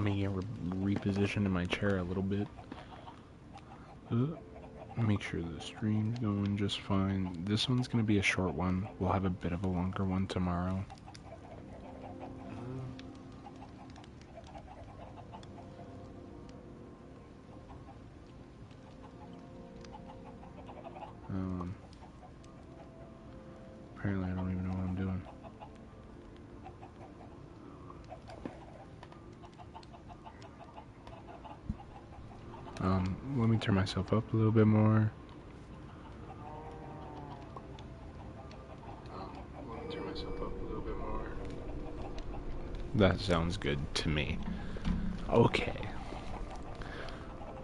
Let me get repositioned in my chair a little bit. Make sure the stream's going just fine. This one's going to be a short one. We'll have a bit of a longer one tomorrow. Apparently I don't even know what I'm doing. Let me turn myself up a little bit more. That sounds good to me. Okay.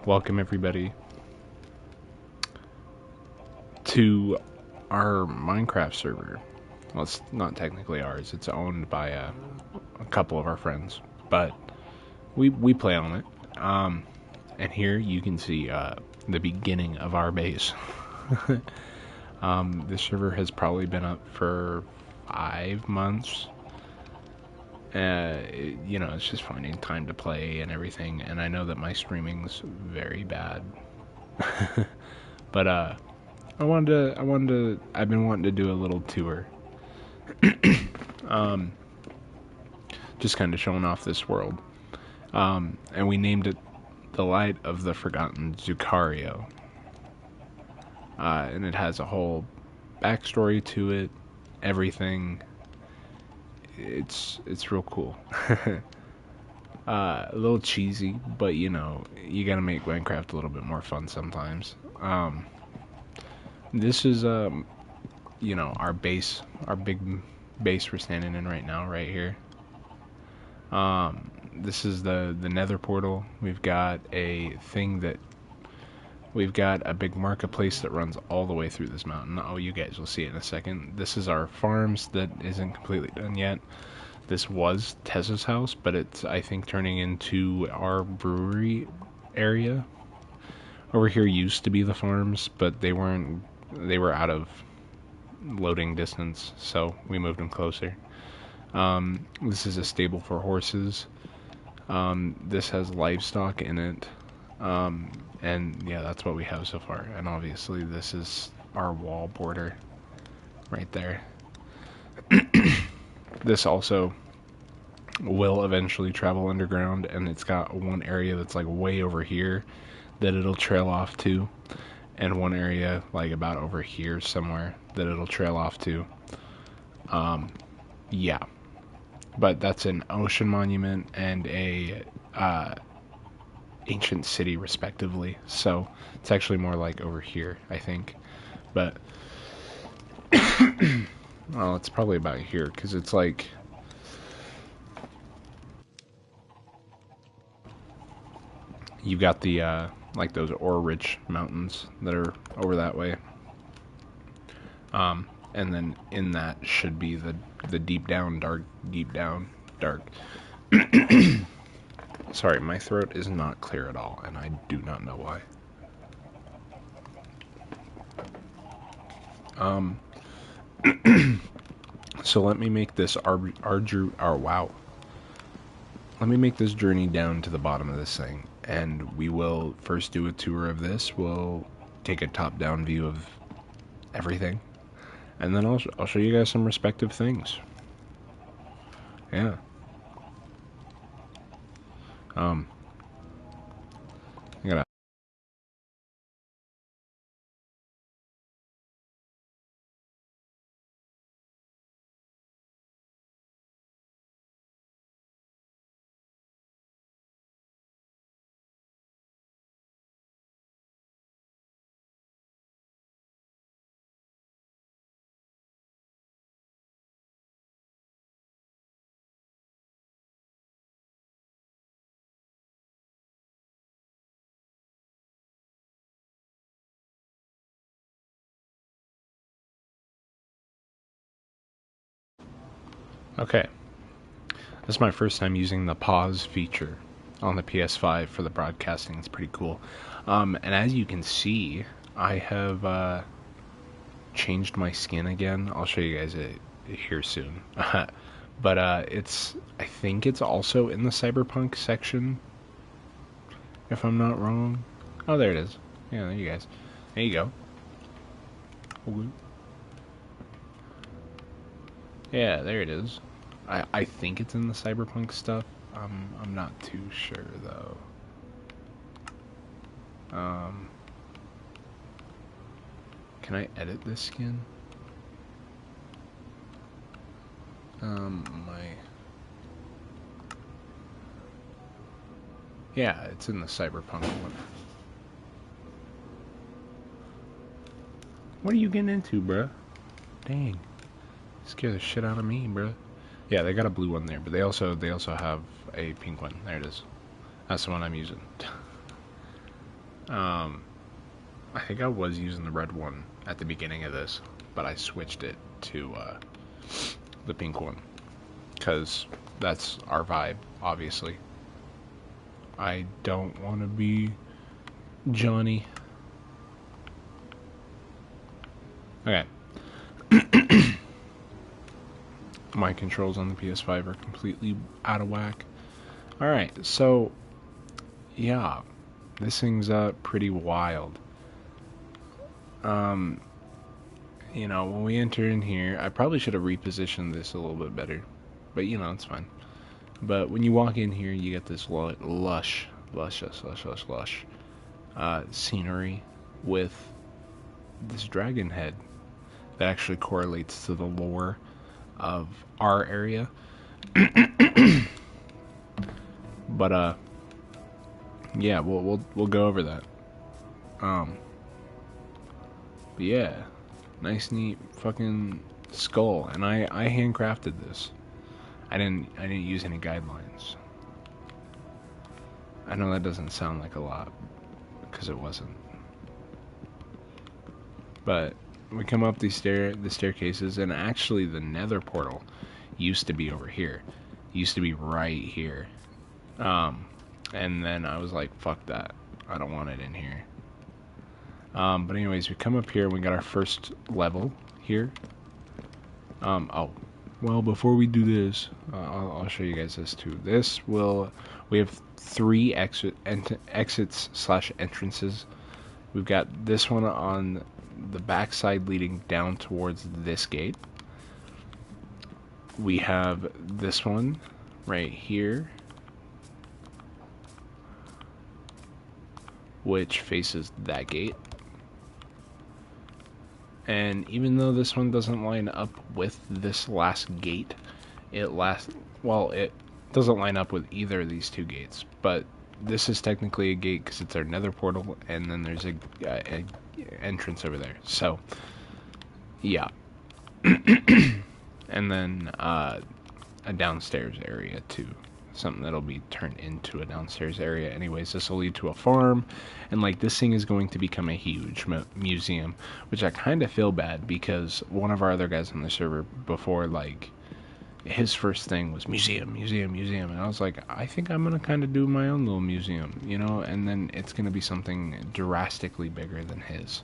Welcome everybody to our Minecraft server. Well, it's not technically ours. It's owned by a couple of our friends, but we play on it. And here you can see the beginning of our base. This server has probably been up for 5 months. It's just finding time to play and everything. And I know that my streaming's very bad. But I've been wanting to do a little tour. Just kind of showing off this world. And we named it The Light of the Forgotten Xucarro. And it has a whole backstory to it, everything. It's real cool. A little cheesy, but you gotta make Minecraft a little bit more fun sometimes. This is our base, our big base we're standing in right now, right here. This is the nether portal. We've got a big marketplace that runs all the way through this mountain. Oh, you guys will see it in a second. This is our farms that isn't completely done yet. This was Tessa's house, but it's, I think, turning into our brewery area. Over here used to be the farms, but they were out of loading distance, so we moved them closer. This is a stable for horses. This has livestock in it. And yeah, that's what we have so far. And obviously this is our wall border right there. This also will eventually travel underground, and it's got one area that's like way over here that it'll trail off to, and one area like about over here somewhere that it'll trail off to. Yeah. But that's an ocean monument and a ancient city respectively, so it's actually more like over here, I think. But well, it's probably about here because it's like you've got the like those ore rich mountains that are over that way, and then in that should be the deep down dark sorry, my throat is not clear at all, and I do not know why. So let me make this let me make this journey down to the bottom of this thing, and we will first do a tour of this. We'll take a top-down view of everything, and then I'll show you guys some respective things. Yeah. I gotta. Okay. This is my first time using the pause feature on the PS5 for the broadcasting. It's pretty cool. And as you can see, I have changed my skin again. I'll show you guys it here soon. But I think it's also in the cyberpunk section, if I'm not wrong. Oh, there it is. Yeah, there you guys. There you go. Okay. Yeah, there it is. I think it's in the cyberpunk stuff. I'm not too sure though. Can I edit this skin? My... Yeah, it's in the cyberpunk one. What are you getting into, bruh? Dang. Scare the shit out of me, bruh. Yeah, they got a blue one there, but they also have a pink one. There it is. That's the one I'm using. I think I was using the red one at the beginning of this, but I switched it to the pink one because that's our vibe, obviously. I don't want to be Johnny. Okay. My controls on the PS5 are completely out of whack. Alright, so yeah, this thing's pretty wild. You know, when we enter in here, I probably should have repositioned this a little bit better, but you know, it's fine. But when you walk in here, you get this lush scenery with this dragon head that actually correlates to the lore of our area. But yeah, we'll go over that. But yeah, nice neat fucking skull, and I handcrafted this. I didn't use any guidelines. I know that doesn't sound like a lot because it wasn't. But we come up the staircases, and actually the nether portal used to be over here. It used to be right here. And then I was like, fuck that. I don't want it in here. But anyways, we come up here and we got our first level here. Oh, well, before we do this, I'll show you guys this too. We have 3 exits slash entrances. We've got this one on the backside leading down towards this gate. We have this one right here, which faces that gate. And even though this one doesn't line up with this last gate, it doesn't line up with either of these 2 gates, but this is technically a gate because it's our nether portal, and then there's a entrance over there. So yeah. And then a downstairs area too, something that'll be turned into a downstairs area. Anyways, this will lead to a farm, and like this thing is going to become a huge museum, which I kind of feel bad because one of our other guys on the server before, like, his first thing was museum, and I was like, I think I'm gonna kind of do my own little museum, you know, and then it's gonna be something drastically bigger than his.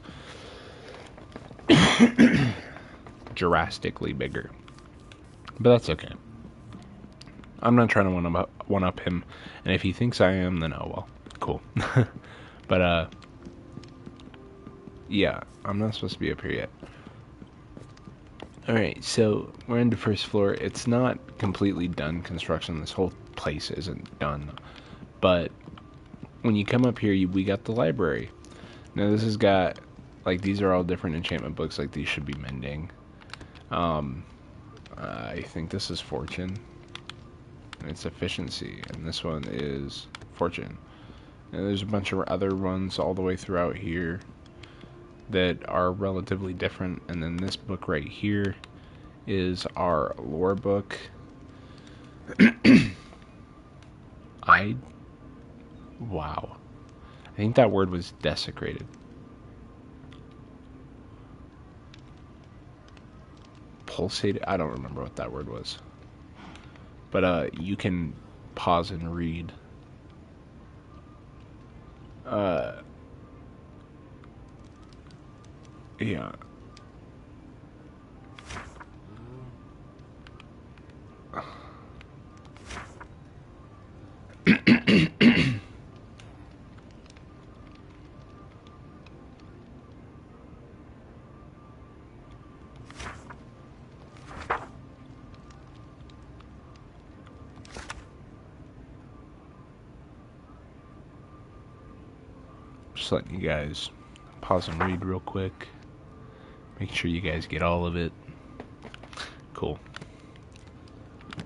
Drastically bigger, but that's okay. I'm not trying to one up him, and if he thinks I am, then oh well, cool. But yeah, I'm not supposed to be up here yet. Alright, so we're in the first floor. It's not completely done construction. This whole place isn't done, but when you come up here, we got the library. Now this has got, like, these are all different enchantment books. Like, these should be mending. I think this is fortune, and it's efficiency, and this one is fortune. And there's a bunch of other ones all the way throughout here that are relatively different. And then this book right here is our lore book. Wow. I think that word was desecrated. Pulsated? I don't remember what that word was. But you can pause and read. Yeah. Just letting you guys pause and read real quick. Make sure you guys get all of it. Cool.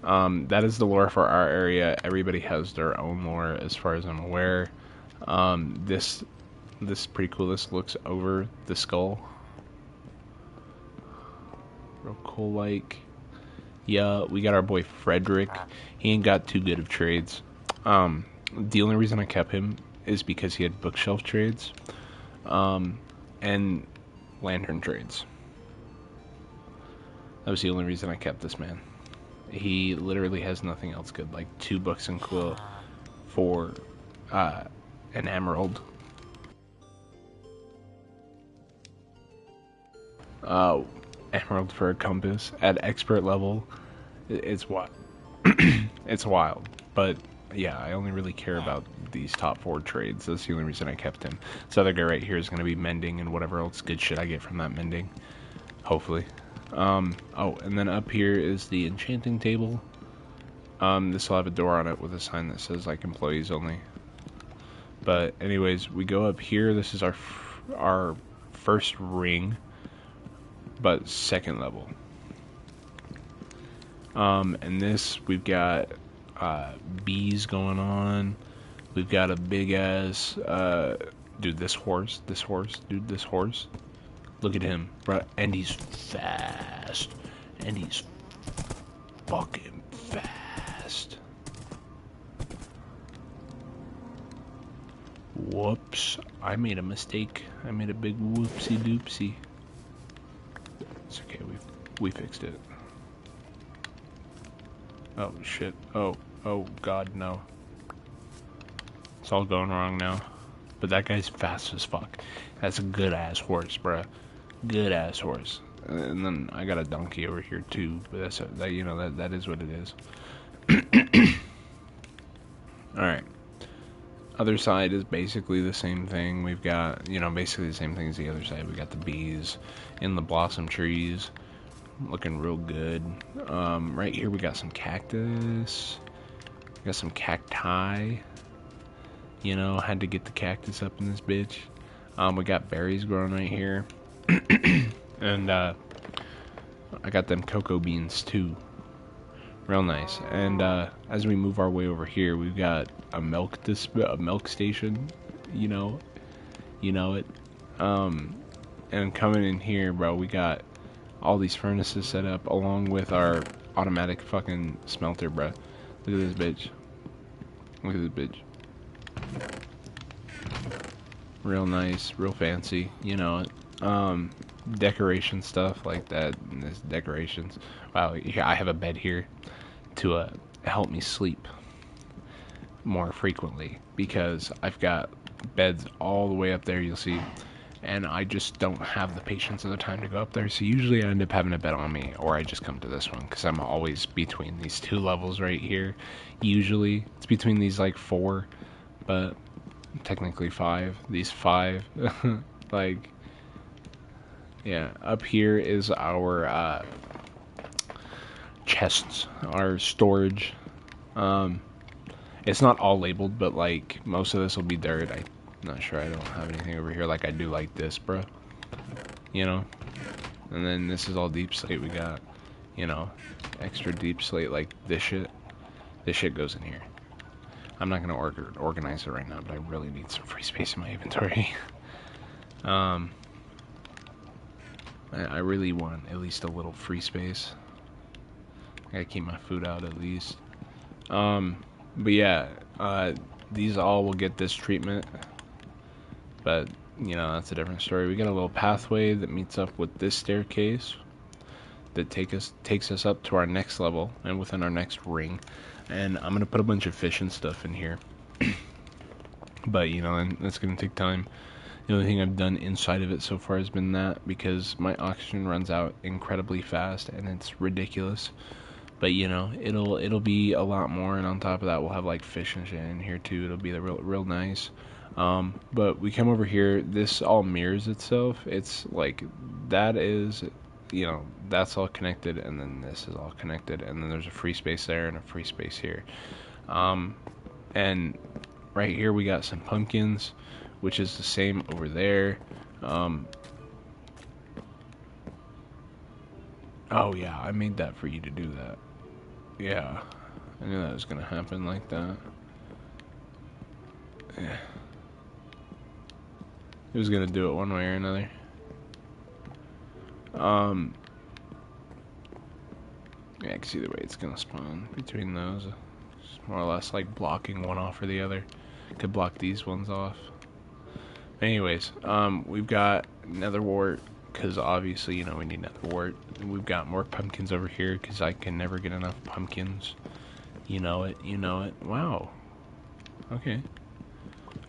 That is the lore for our area. Everybody has their own lore as far as I'm aware. This is pretty cool. This looks over the skull. Real cool like. Yeah, we got our boy Frederick. He ain't got too good of trades. The only reason I kept him is because he had bookshelf trades. And lantern trades. That was the only reason I kept this man. He literally has nothing else good, like 2 books and quill for an emerald. Emerald for a compass at expert level. It's what it's wild. But yeah, I only really care about these top 4 trades. That's the only reason I kept him. This other guy right here is going to be mending and whatever else good shit I get from that mending. Hopefully. Oh, and then up here is the enchanting table. This will have a door on it with a sign that says like employees only. But anyways, we go up here. This is our first ring, but 2nd level. And this we've got bees going on. We've got a big ass dude. This horse. Look at him, bro, and he's fast, and he's fucking fast. Whoops, I made a mistake. I made a big whoopsie doopsie. It's okay, we fixed it. Oh shit. Oh god, no. It's all going wrong now. But that guy's fast as fuck. That's a good ass horse, bruh. Good ass horse. And then I got a donkey over here too, but that is what it is. Alright. Other side is basically the same thing. We've got, basically the same thing as the other side. We got the bees in the blossom trees. Looking real good. Right here we got some cactus. We got some cacti. Had to get the cactus up in this bitch. We got berries growing right here. And I got them cocoa beans too. Real nice. And as we move our way over here, we've got a milk station. You know it. And coming in here, bro, we got all these furnaces set up along with our automatic fucking smelter, bro. Look at this bitch. Look at this bitch. Real nice, real fancy, decoration stuff like that. And this decorations. Wow, I have a bed here to help me sleep more frequently because I've got beds all the way up there, you'll see, and I just don't have the patience or the time to go up there. So usually I end up having a bed on me, or I just come to this one because I'm always between these 2 levels right here. Usually it's between these like 4, but technically 5. These 5. Like, yeah. Up here is our chests, our storage. It's not all labeled, but like most of this will be dirt. I'm not sure. I don't have anything over here like I do like this, bro. And then this is all deep slate. We got, extra deep slate like this shit. This shit goes in here. I'm not gonna organize it right now, but I really need some free space in my inventory. I really want at least a little free space. I gotta keep my food out at least. But yeah, these all will get this treatment. But, that's a different story. We got a little pathway that meets up with this staircase that takes us up to our next level and within our next ring. And I'm gonna put a bunch of fish and stuff in here. But, and that's gonna take time. The only thing I've done inside of it so far has been that, because my oxygen runs out incredibly fast and it's ridiculous. But you know, it'll be a lot more, and on top of that, we'll have like fish and shit in here too. It'll be the real nice. But we come over here. This all mirrors itself. It's like that is, you know, that's all connected, and then this is all connected, and then there's a free space there and a free space here. And right here we got some pumpkins, which is the same over there. Oh yeah, I made that for you to do that. Yeah, I knew that was gonna happen like that. Yeah. He was gonna do it one way or another. Yeah, cause either way it's gonna spawn between those. It's more or less like blocking one off or the other. Could block these ones off. Anyways, we've got nether wart, because obviously, you know, we need nether wart. We've got more pumpkins over here, because I can never get enough pumpkins. You know it, you know it. Wow. Okay.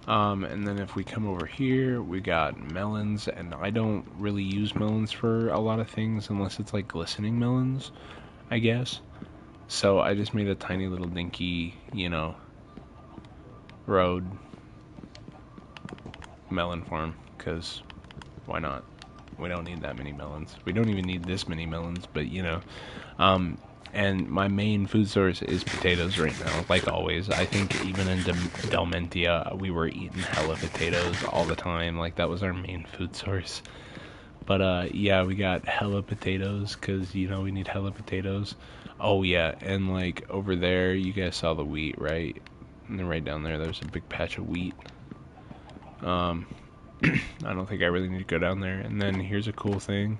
And then if we come over here, we got melons, and I don't really use melons for a lot of things unless it's like glistening melons, I guess. So I just made a tiny little dinky, you know, road melon farm, because why not? We don't need that many melons. We don't even need this many melons, but you know. And my main food source is potatoes right now, like always. I think even in Delmentia, we were eating hella potatoes all the time. Like, that was our main food source. But, yeah, we got hella potatoes, because, you know, we need hella potatoes. Oh, yeah, and, like, over there, you guys saw the wheat, right? And then right down there, there's a big patch of wheat. I don't think I really need to go down there. And then here's a cool thing.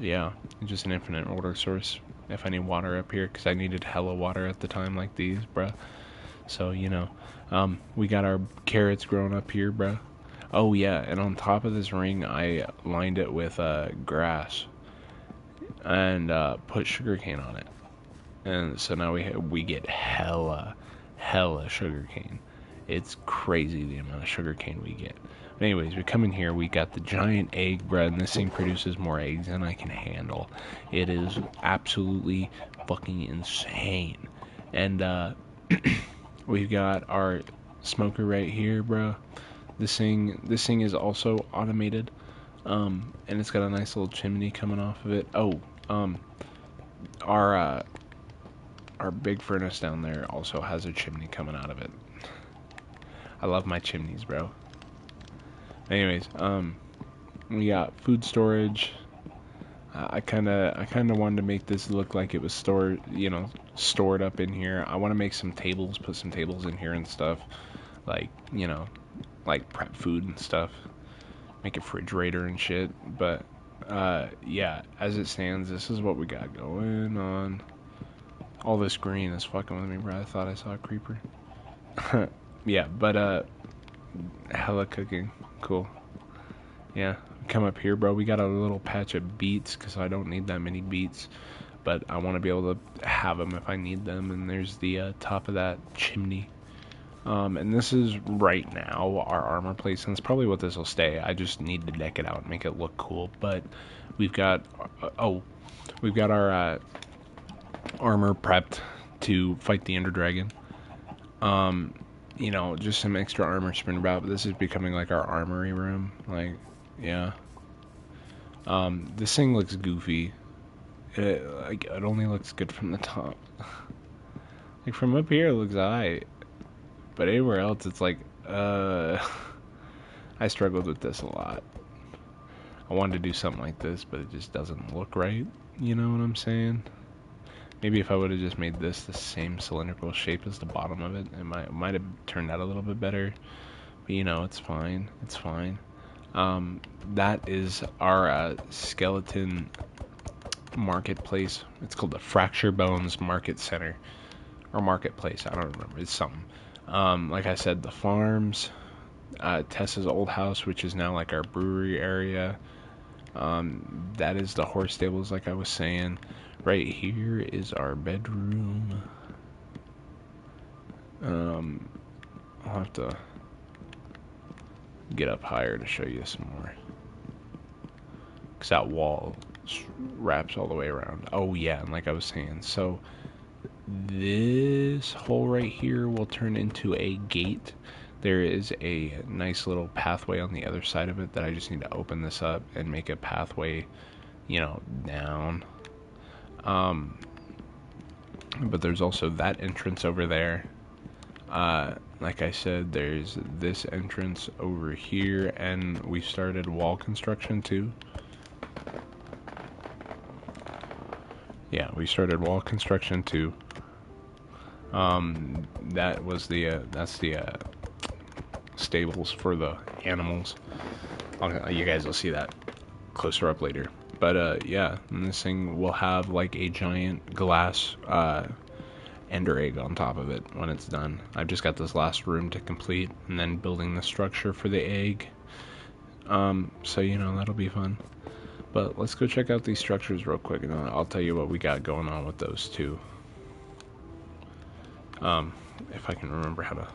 Yeah, just an infinite water source if I need water up here, because I needed hella water at the time like these, bruh. So, you know, we got our carrots growing up here, bruh. Oh, yeah, and on top of this ring, I lined it with grass and put sugarcane on it. And so now we get hella sugarcane. It's crazy the amount of sugarcane we get. But anyways, we come in here, we got the giant egg bread, and this thing produces more eggs than I can handle. It is absolutely fucking insane. And we've got our smoker right here, bro. This thing is also automated. And it's got a nice little chimney coming off of it. Oh, our big furnace down there also has a chimney coming out of it. I love my chimneys, bro. Anyways, we got food storage. I kind of wanted to make this look like it was stored, you know, stored up in here. I want to make some tables, put some tables in here and stuff, like, you know, like prep food and stuff, make a refrigerator and shit. But yeah, as it stands, this is what we got going on. All this green is fucking with me, bro. I thought I saw a creeper. Yeah, but hella cooking. Cool. Yeah, come up here, bro. We got a little patch of beets, because I don't need that many beets, but I want to be able to have them if I need them. And there's the top of that chimney. And this is right now our armor place, and it's probably what this will stay. I just need to deck it out and make it look cool. But we've got we've got our armor prepped to fight the Ender Dragon. You know, just some extra armor sprinting about, but this is becoming like our armory room. Like, yeah. This thing looks goofy. It only looks good from the top. Like, from up here it looks alright. But anywhere else it's like, I struggled with this a lot. I wanted to do something like this, but it just doesn't look right. You know what I'm saying? Maybe if I would have just made this the same cylindrical shape as the bottom of it, it might have turned out a little bit better. But you know, it's fine. It's fine. That is our skeleton marketplace. It's called the Fracture Bones Market Center. Or marketplace, I don't remember. It's something. Like I said, the farms, Tessa's old house, which is now like our brewery area. That is the horse stables, like I was saying. Right here is our bedroom. I'll have to get up higher to show you some more. 'Cause that wall wraps all the way around. Oh yeah, and like I was saying, so this hole right here will turn into a gate. There is a nice little pathway on the other side of it that I just need to open this up and make a pathway, down. But there's also that entrance over there. Like I said, there's this entrance over here, and we started wall construction too. Yeah, we started wall construction too. That was that's the stables for the animals. You guys will see that closer up later. But yeah, and this thing will have like a giant glass ender egg on top of it when it's done. I've just got this last room to complete, and then building the structure for the egg. So that'll be fun. But let's go check out these structures real quick, and I'll tell you what we got going on with those two. If I can remember how to.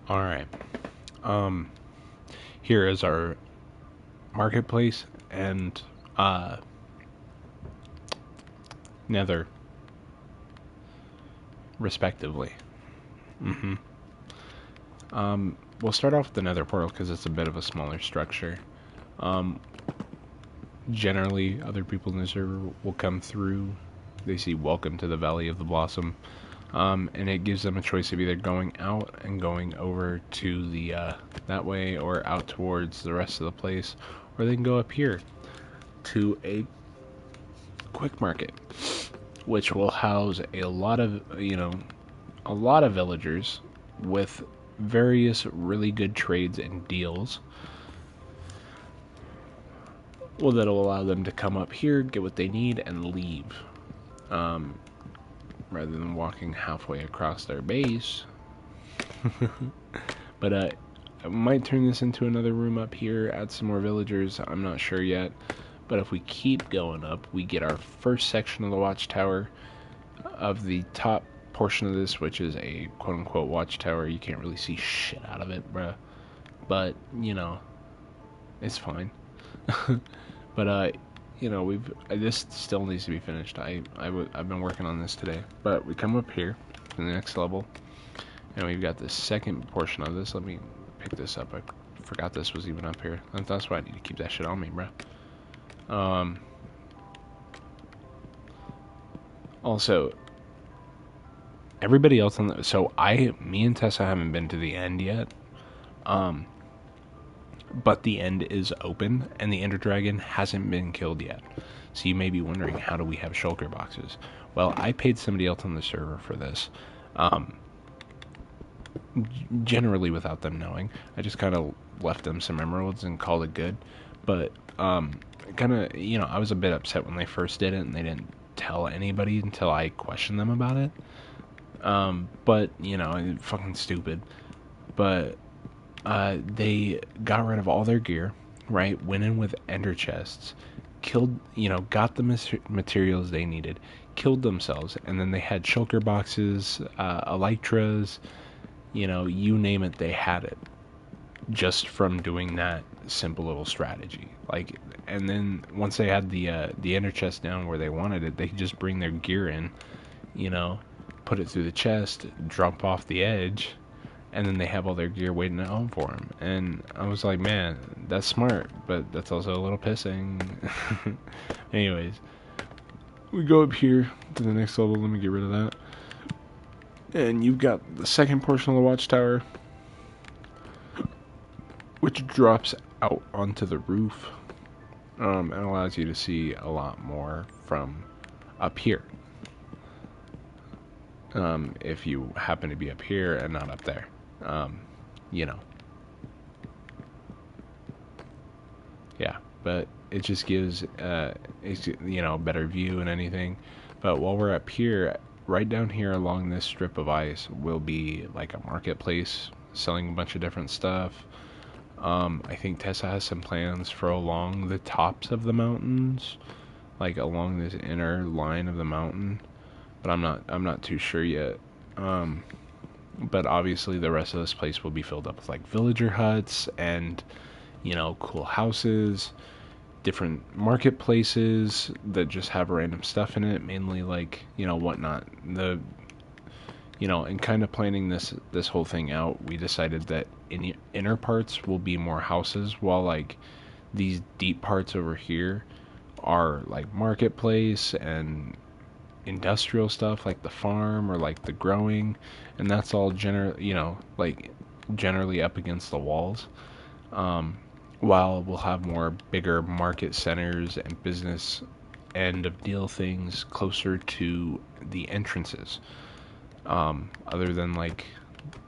All right. Here is our marketplace and nether, respectively. We'll start off with the nether portal because it's a bit of a smaller structure. Generally, other people in the server will come through. They see "Welcome to the Valley of the Blossom," and it gives them a choice of either going out and going over to the that way, or out towards the rest of the place, or they can go up here to a quick market, which will house a lot of villagers with various really good trades and deals. Well, that'll allow them to come up here, get what they need, and leave. Rather than walking halfway across their base. But I might turn this into another room up here, add some more villagers, I'm not sure yet. But if we keep going up, we get our first section of the watchtower. Of the top portion of this, which is a quote-unquote watchtower. You can't really see shit out of it, bruh. But, it's fine. But, this still needs to be finished. I've been working on this today. But we come up here to the next level, and we've got the second portion of this. Let me pick this up. I forgot this was even up here. That's why I need to keep that shit on me, bruh. Also, everybody else on the... So, me and Tessa haven't been to the end yet. But the end is open, and the Ender Dragon hasn't been killed yet. So you may be wondering, how do we have shulker boxes? Well, I paid somebody else on the server for this. Generally without them knowing. I just kind of left them some emeralds and called it good. But, kind of, I was a bit upset when they first did it, and they didn't tell anybody until I questioned them about it. But, fucking stupid. But... they got rid of all their gear, right? Went in with ender chests, killed, got the materials they needed, killed themselves, and then they had shulker boxes, elytras, you name it, they had it. Just from doing that simple little strategy. Like, and then once they had the inner chest down where they wanted it, they could just bring their gear in, you know, put it through the chest, drop off the edge, and then they have all their gear waiting at home for them. And I was like, man, that's smart, but that's also a little pissing. Anyways, we go up here to the next level. Let me get rid of that. And you've got the second portion of the watchtower, which drops out onto the roof, and allows you to see a lot more from up here. If you happen to be up here and not up there, you know. Yeah, but it just gives, it's, you know, a better view and anything. But while we're up here, right down here along this strip of ice will be like a marketplace selling a bunch of different stuff. I think Tessa has some plans for along the tops of the mountains, like along this inner line of the mountain, but I'm not too sure yet. But obviously the rest of this place will be filled up with like villager huts and, you know, cool houses, different marketplaces that just have random stuff in it, mainly like, you know, whatnot. You know, and kind of planning this whole thing out, we decided that in the inner parts will be more houses, while like these deep parts over here are like marketplace and industrial stuff, like the farm or like the growing, and that's all you know, like generally up against the walls. While we'll have more bigger market centers and business end of deal things closer to the entrances. Other than like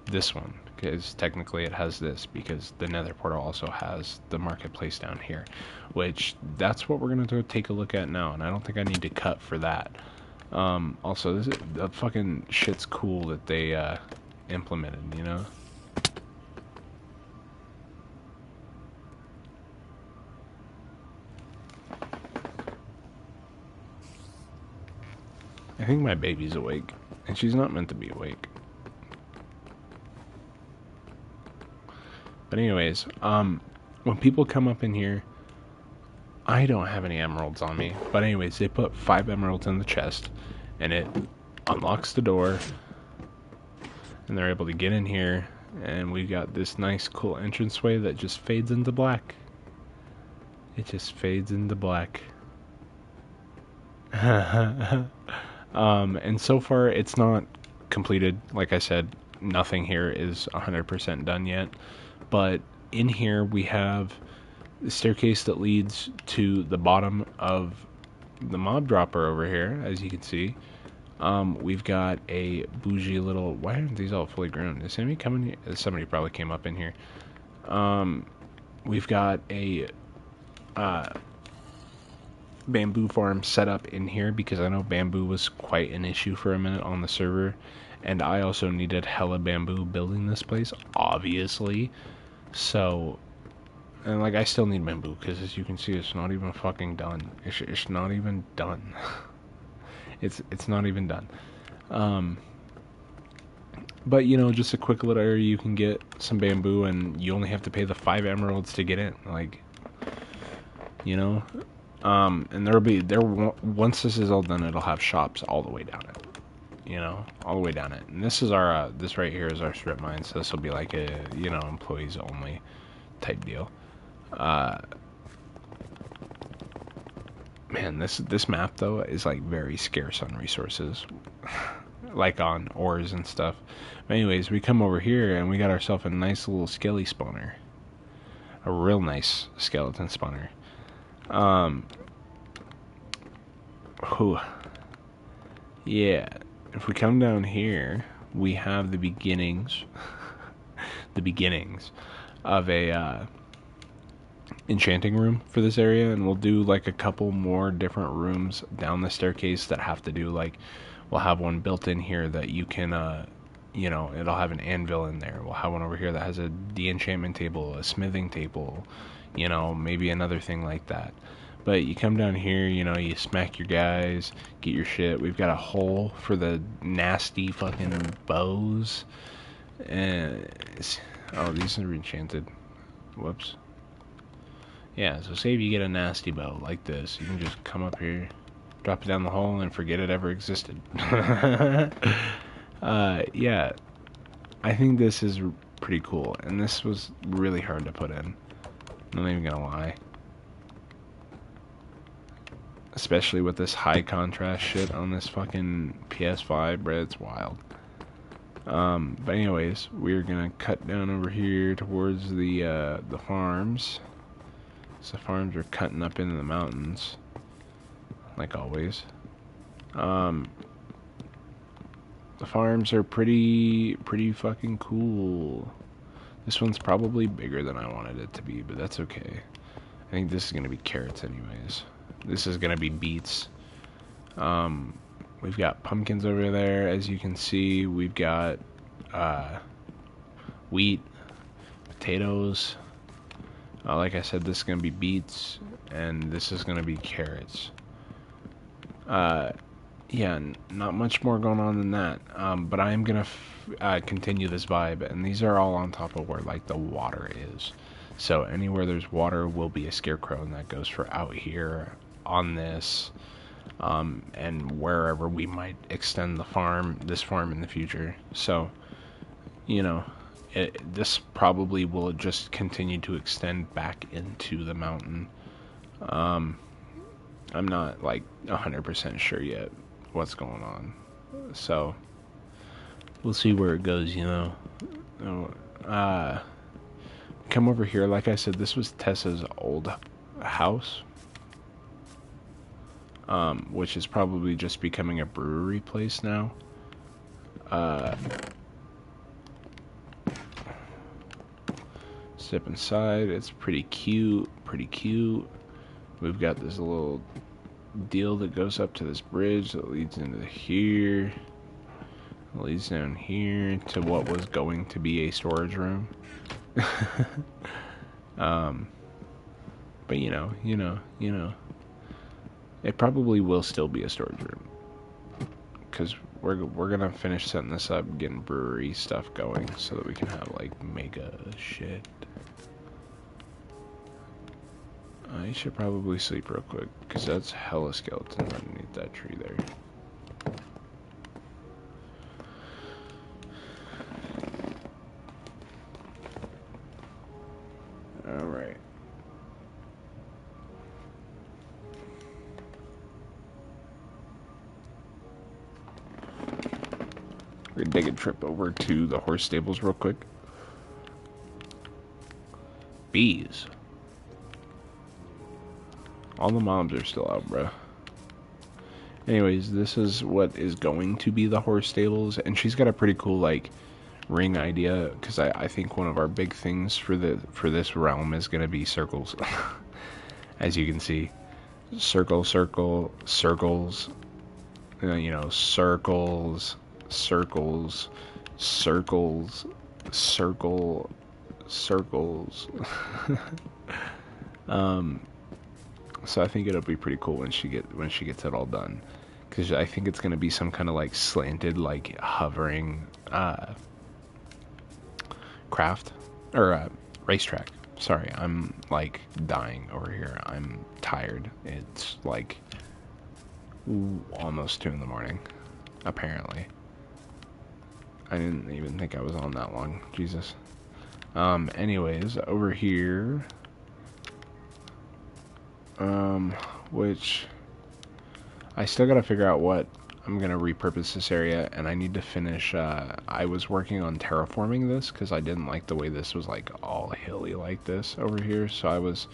this one, because technically it has this, because the nether portal also has the marketplace down here, which that's what we're going to take a look at now, and I don't think I need to cut for that. Also, the fucking shit's cool that they implemented, you know? I think my baby's awake, and she's not meant to be awake. But anyways, when people come up in here, I don't have any emeralds on me. But anyways, they put 5 emeralds in the chest, and it unlocks the door, and they're able to get in here, and we got this nice cool entranceway that just fades into black. It just fades into black. And so far it's not completed. Like I said, nothing here is 100% done yet, but in here we have the staircase that leads to the bottom of the mob dropper over here, as you can see. We've got a bougie little, why aren't these all fully grown? Is anybody coming here? Somebody probably came up in here. We've got a bamboo farm set up in here, because I know bamboo was quite an issue for a minute on the server, and I also needed hella bamboo building this place, obviously. So, and like, I still need bamboo, because as you can see, it's not even fucking done. It's not even done. It's not even done. But you know, just a quick little area you can get some bamboo, and you only have to pay the 5 emeralds to get in. Like, you know. And once this is all done, it'll have shops all the way down it, you know, all the way down it. And this is our, this right here is our strip mine, so this will be like a, you know, employees only type deal. Man, this map though is like very scarce on resources, like on ores and stuff. But anyways, we come over here and we got ourselves a nice little skelly spawner, a real nice skeleton spawner. Whew. Yeah, if we come down here, we have the beginnings, the beginnings of a enchanting room for this area, and we'll do like a couple more different rooms down the staircase that have to do, like, we'll have one built in here that you can, you know, it'll have an anvil in there. We'll have one over here that has a de-enchantment table, a smithing table, you know, maybe another thing like that. But you come down here, you know, you smack your guys, get your shit. We've got a hole for the nasty fucking bows. And oh, these are enchanted. Whoops. Yeah, so say if you get a nasty boat like this, you can just come up here, drop it down the hole, and forget it ever existed. Yeah, I think this is pretty cool, and this was really hard to put in. I'm not even gonna lie. Especially with this high contrast shit on this fucking PS5, bro, it's wild. But anyways, we're gonna cut down over here towards the farms. So the farms are cutting up into the mountains, like always. The farms are pretty fucking cool. This one's probably bigger than I wanted it to be, but that's okay. I think this is gonna be carrots anyways. This is gonna be beets. We've got pumpkins over there, as you can see. We've got wheat, potatoes. Like I said, this is gonna be beets, and this is gonna be carrots. Yeah, not much more going on than that. But I am gonna continue this vibe, and these are all on top of where like the water is. So anywhere there's water will be a scarecrow, and that goes for out here on this, and wherever we might extend this farm in the future. So, you know, this probably will just continue to extend back into the mountain. I'm not like 100% sure yet what's going on, so we'll see where it goes, you know. Come over here. Like I said, this was Tessa's old house, which is probably just becoming a brewery place now. Step inside. It's pretty cute. We've got this little deal that goes up to this bridge that leads into here. It leads down here to what was going to be a storage room. But you know, it probably will still be a storage room, because we're gonna finish setting this up, getting brewery stuff going, so that we can have like mega shit. I should probably sleep real quick, because that's hella skeletons underneath that tree there. Alright. We're gonna take a trip over to the horse stables real quick. Bees. All the mobs are still out, bro. Anyways, this is what is going to be the horse stables, and she's got a pretty cool like ring idea, because I think one of our big things for this realm is gonna be circles. As you can see, circle, circles. You know, circles, circles. So I think it'll be pretty cool when she gets it all done, because I think it's gonna be some kind of like slanted, like hovering craft or racetrack. Sorry, I'm like dying over here. I'm tired. It's like almost 2 in the morning, apparently. I didn't even think I was on that long. Jesus. Anyways, over here, which I still gotta figure out what I'm gonna repurpose this area, and I need to finish. I was working on terraforming this because I didn't like the way this was like all hilly like this over here, so I was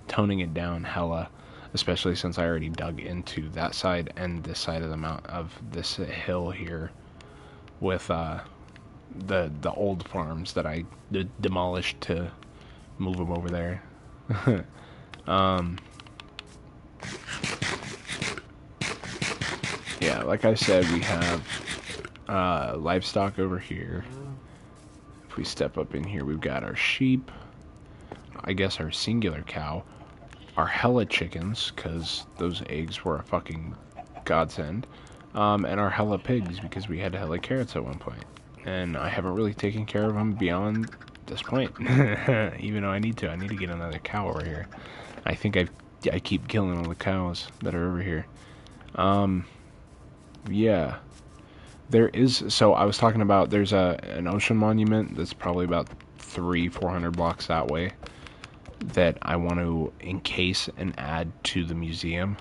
toning it down hella, especially since I already dug into that side and this side of the this hill here with the old farms that I demolished to move them over there. Yeah, like I said, we have livestock over here. If we step up in here, we've got our sheep, I guess our singular cow, our hella chickens, because those eggs were a fucking godsend, and our hella pigs, because we had hella carrots at one point. And I haven't really taken care of them beyond this point, even though I need to get another cow over here. I think I keep killing all the cows that are over here. Yeah. There is, so I was talking about, there's an ocean monument that's probably about 400 blocks that way that I want to encase and add to the museum.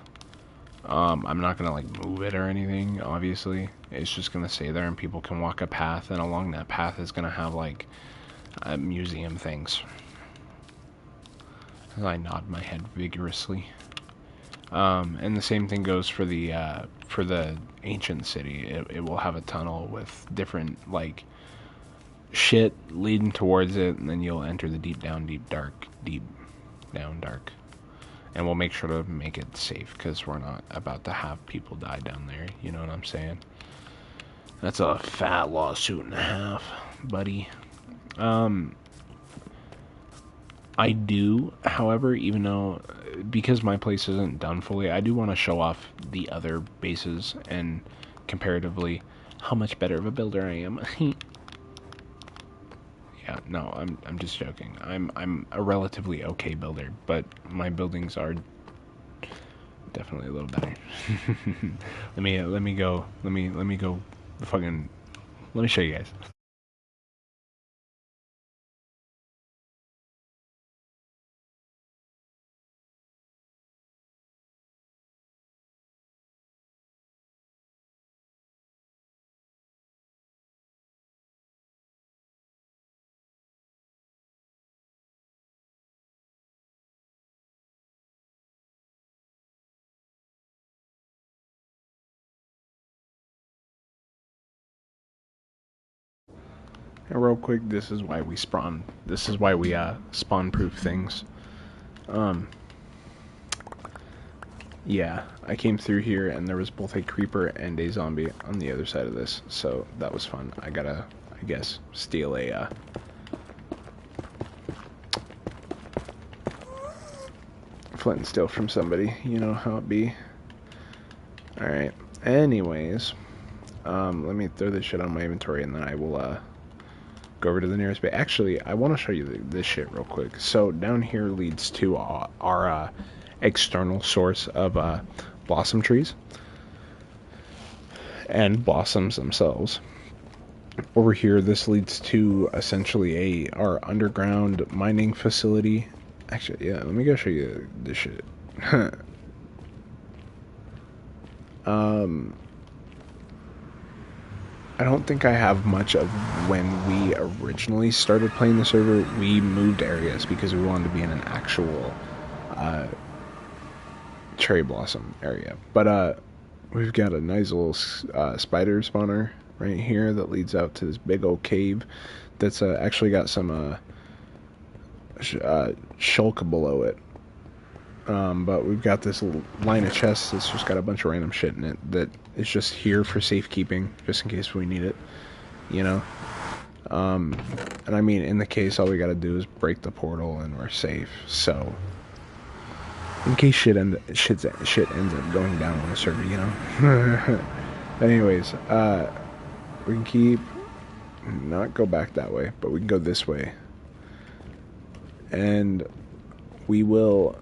I'm not gonna like move it or anything, obviously. It's just gonna stay there and people can walk a path, and along that path is gonna have like museum things. As I nod my head vigorously. And the same thing goes for the ancient city. It will have a tunnel with different like shit leading towards it, and then you'll enter the deep down dark. And we'll make sure to make it safe because we're not about to have people die down there. You know what I'm saying? That's a fat lawsuit and a half, buddy. I do, however, even though, because my place isn't done fully, I do want to show off the other bases and comparatively how much better of a builder I am. Yeah, no, I'm just joking. I'm a relatively okay builder, but my buildings are definitely a little better. Let me go fucking let me show you guys. And real quick, this is why we spawn. This is why we spawn proof things. Um, yeah, I came through here and there was both a creeper and a zombie on the other side of this, so that was fun. I gotta, I guess, steal a flint and steel from somebody. You know how it be. All right. Anyways, let me throw this shit on my inventory and then I will go over to the nearest base. Actually, I want to show you this shit real quick. So down here leads to our external source of blossom trees and blossoms themselves. Over here, this leads to essentially our underground mining facility. Actually, yeah, let me go show you this shit. I don't think I have much of when we originally started playing the server. We moved areas because we wanted to be in an actual cherry blossom area. But we've got a nice little spider spawner right here that leads out to this big old cave that's actually got some shulk below it. But we've got this little line of chests that's just got a bunch of random shit in it that is just here for safekeeping, just in case we need it, you know? And I mean, in the case, all we gotta do is break the portal and we're safe, so... In case shit ends up going down on the server, you know? Anyways, we can keep... Not go back that way, but we can go this way. And we will...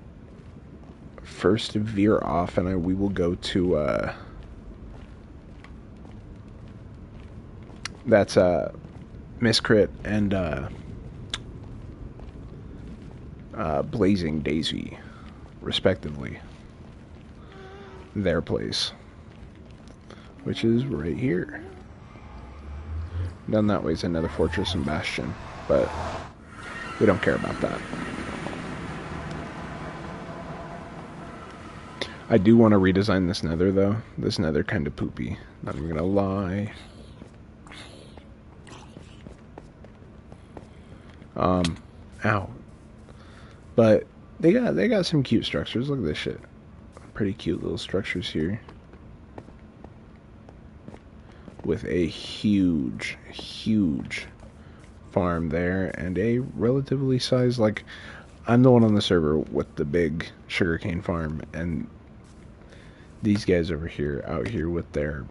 first veer off and we will go to that's Miscrit and Blazing Daisy respectively, their place, which is right here. Down that way is another fortress and bastion, but we don't care about that. I do want to redesign this nether, though. This nether kind of poopy. Not even gonna lie. Ow. But they got some cute structures. Look at this shit. Pretty cute little structures here. With a huge, huge farm there and a relatively sized, like, I'm the one on the server with the big sugarcane farm, and these guys over here, out here with their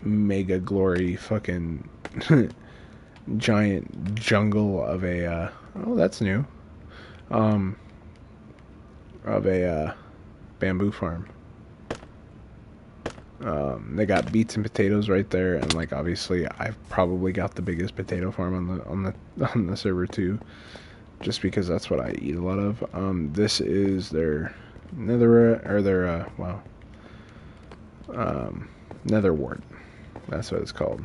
mega glory fucking giant jungle of a, oh, that's new. of a bamboo farm. They got beets and potatoes right there, and like obviously I've probably got the biggest potato farm on the server too, just because that's what I eat a lot of. This is their nether or their nether wart. That's what it's called.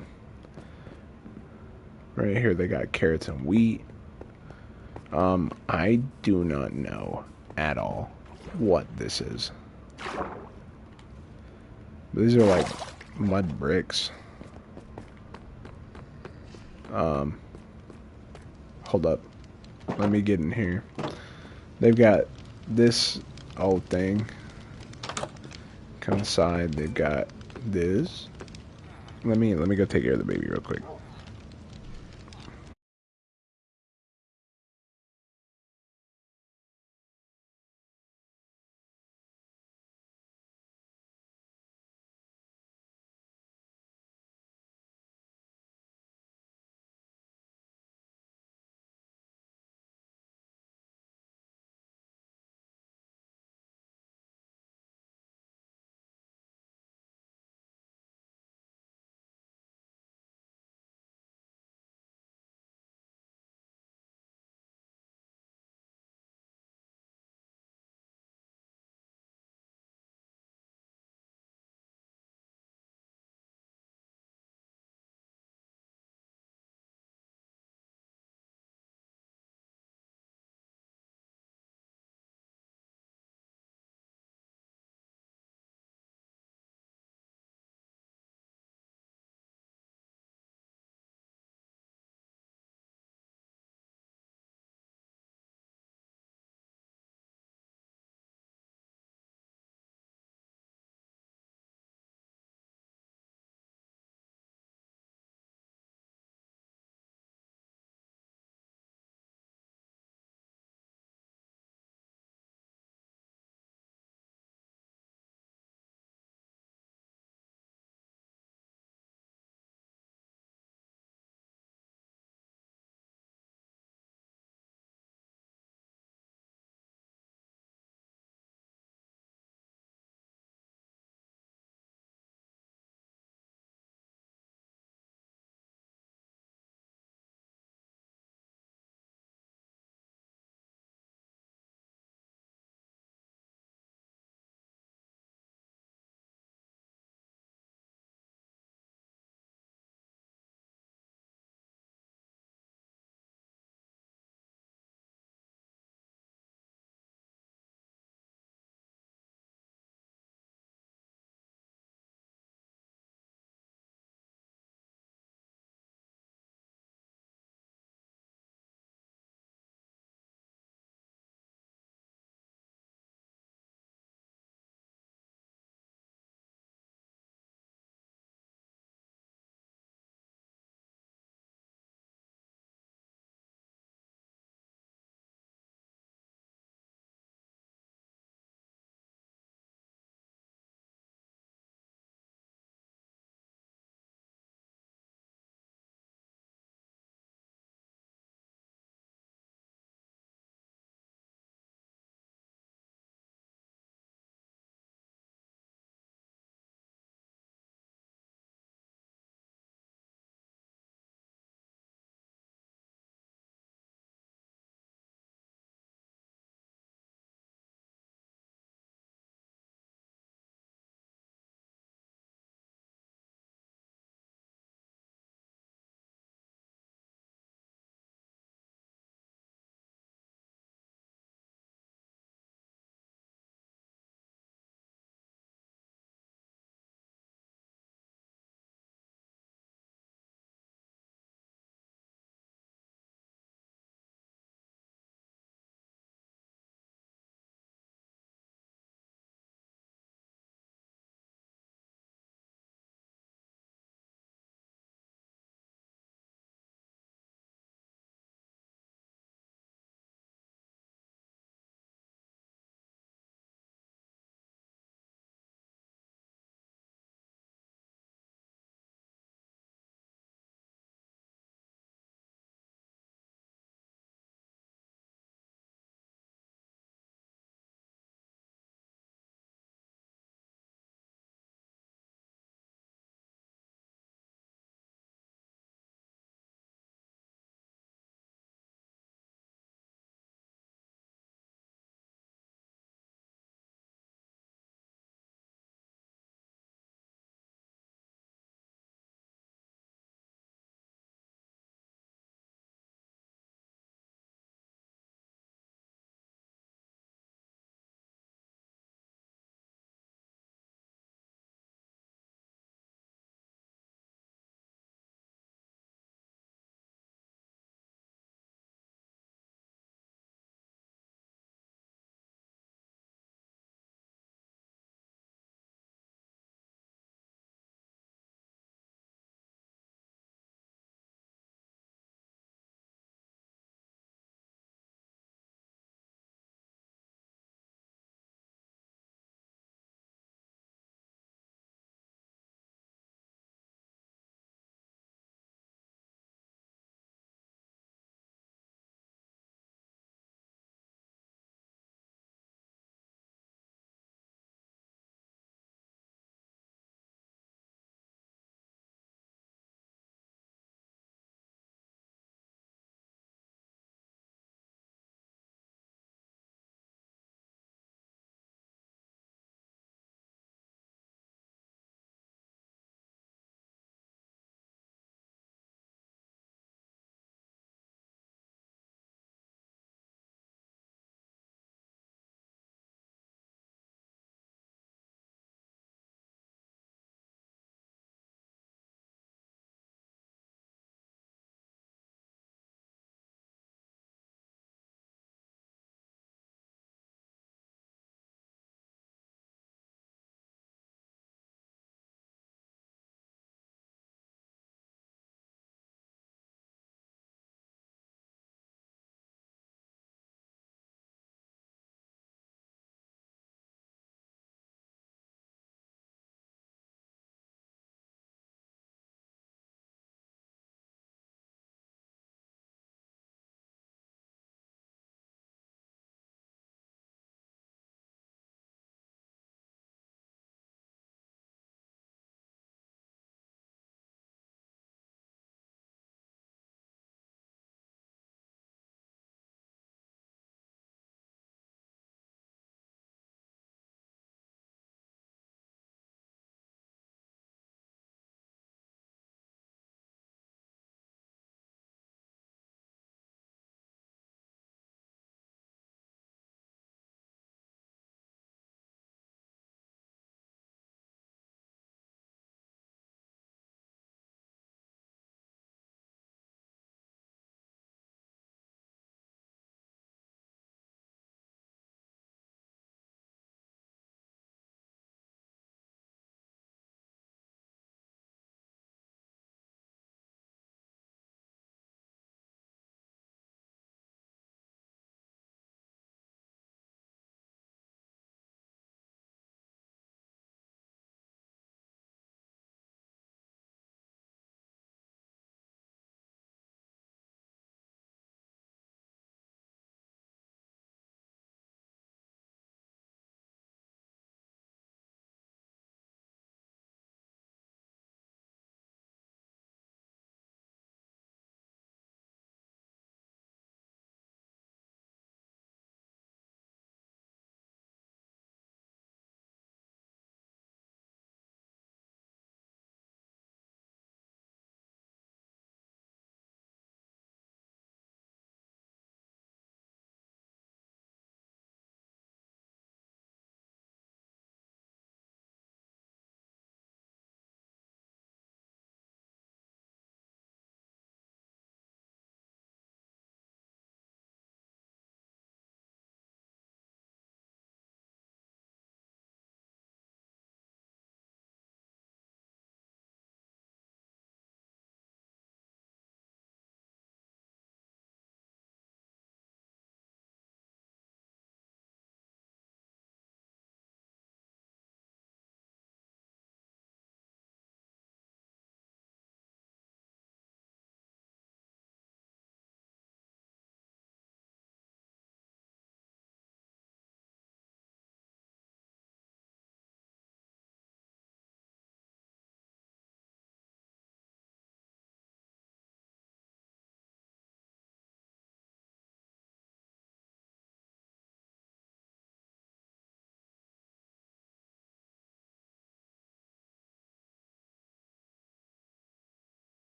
Right here they got carrots and wheat. I do not know at all what this is. These are like mud bricks. Hold up. Let me get in here. They've got this old thing. Come inside. They've got this. Let me go take care of the baby real quick.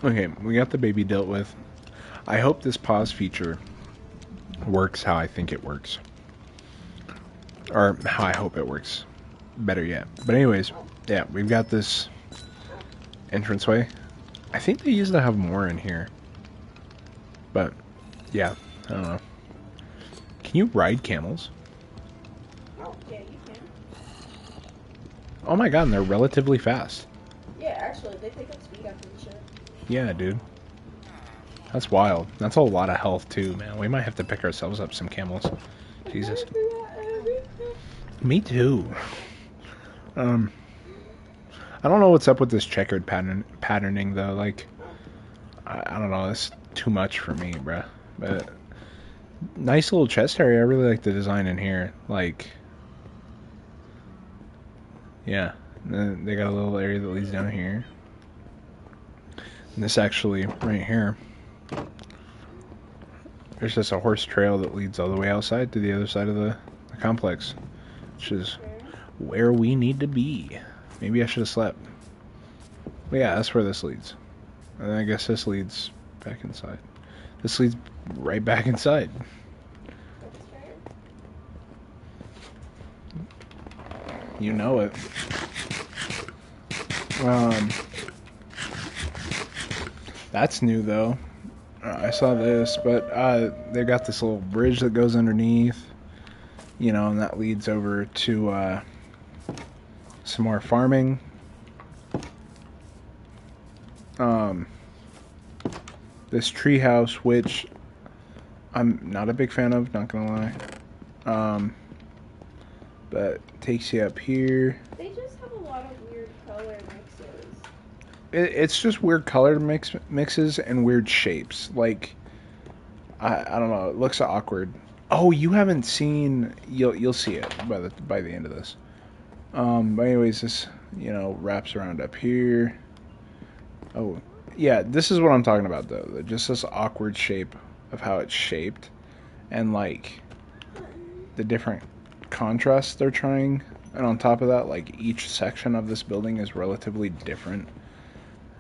Okay, we got the baby dealt with. I hope this pause feature works how I think it works. Or how I hope it works. Better yet. But anyways, yeah, we've got this entranceway. I think they used to have more in here. But, yeah, I don't know. Can you ride camels? Oh, yeah, you can. Oh my god, and they're relatively fast. Yeah, actually, they pick up speed after the shit. Yeah, dude. That's wild. That's a lot of health, too, man. We might have to pick ourselves up some camels. Jesus. Me too. I don't know what's up with this checkered patterning, though. Like, I don't know. It's too much for me, bruh. But nice little chest area. I really like the design in here. Like, yeah. They got a little area that leads down here. And this actually, right here, there's just a horse trail that leads all the way outside to the other side of the complex, which is where we need to be. Maybe I should have slept. But yeah, that's where this leads. And I guess this leads back inside. This leads right back inside. You know it. That's new though. I saw this, but they got this little bridge that goes underneath, you know, and that leads over to some more farming. This treehouse, which I'm not a big fan of, not gonna lie. But takes you up here. They just have a lot of weird color mixes. It's just weird color mixes and weird shapes. Like, I don't know. It looks awkward. Oh, you haven't seen. You'll see it by the end of this. But anyways, this wraps around up here. Oh, yeah. This is what I'm talking about though. Just this awkward shape of how it's shaped, and like the different contrasts they're trying. And on top of that, like each section of this building is relatively different,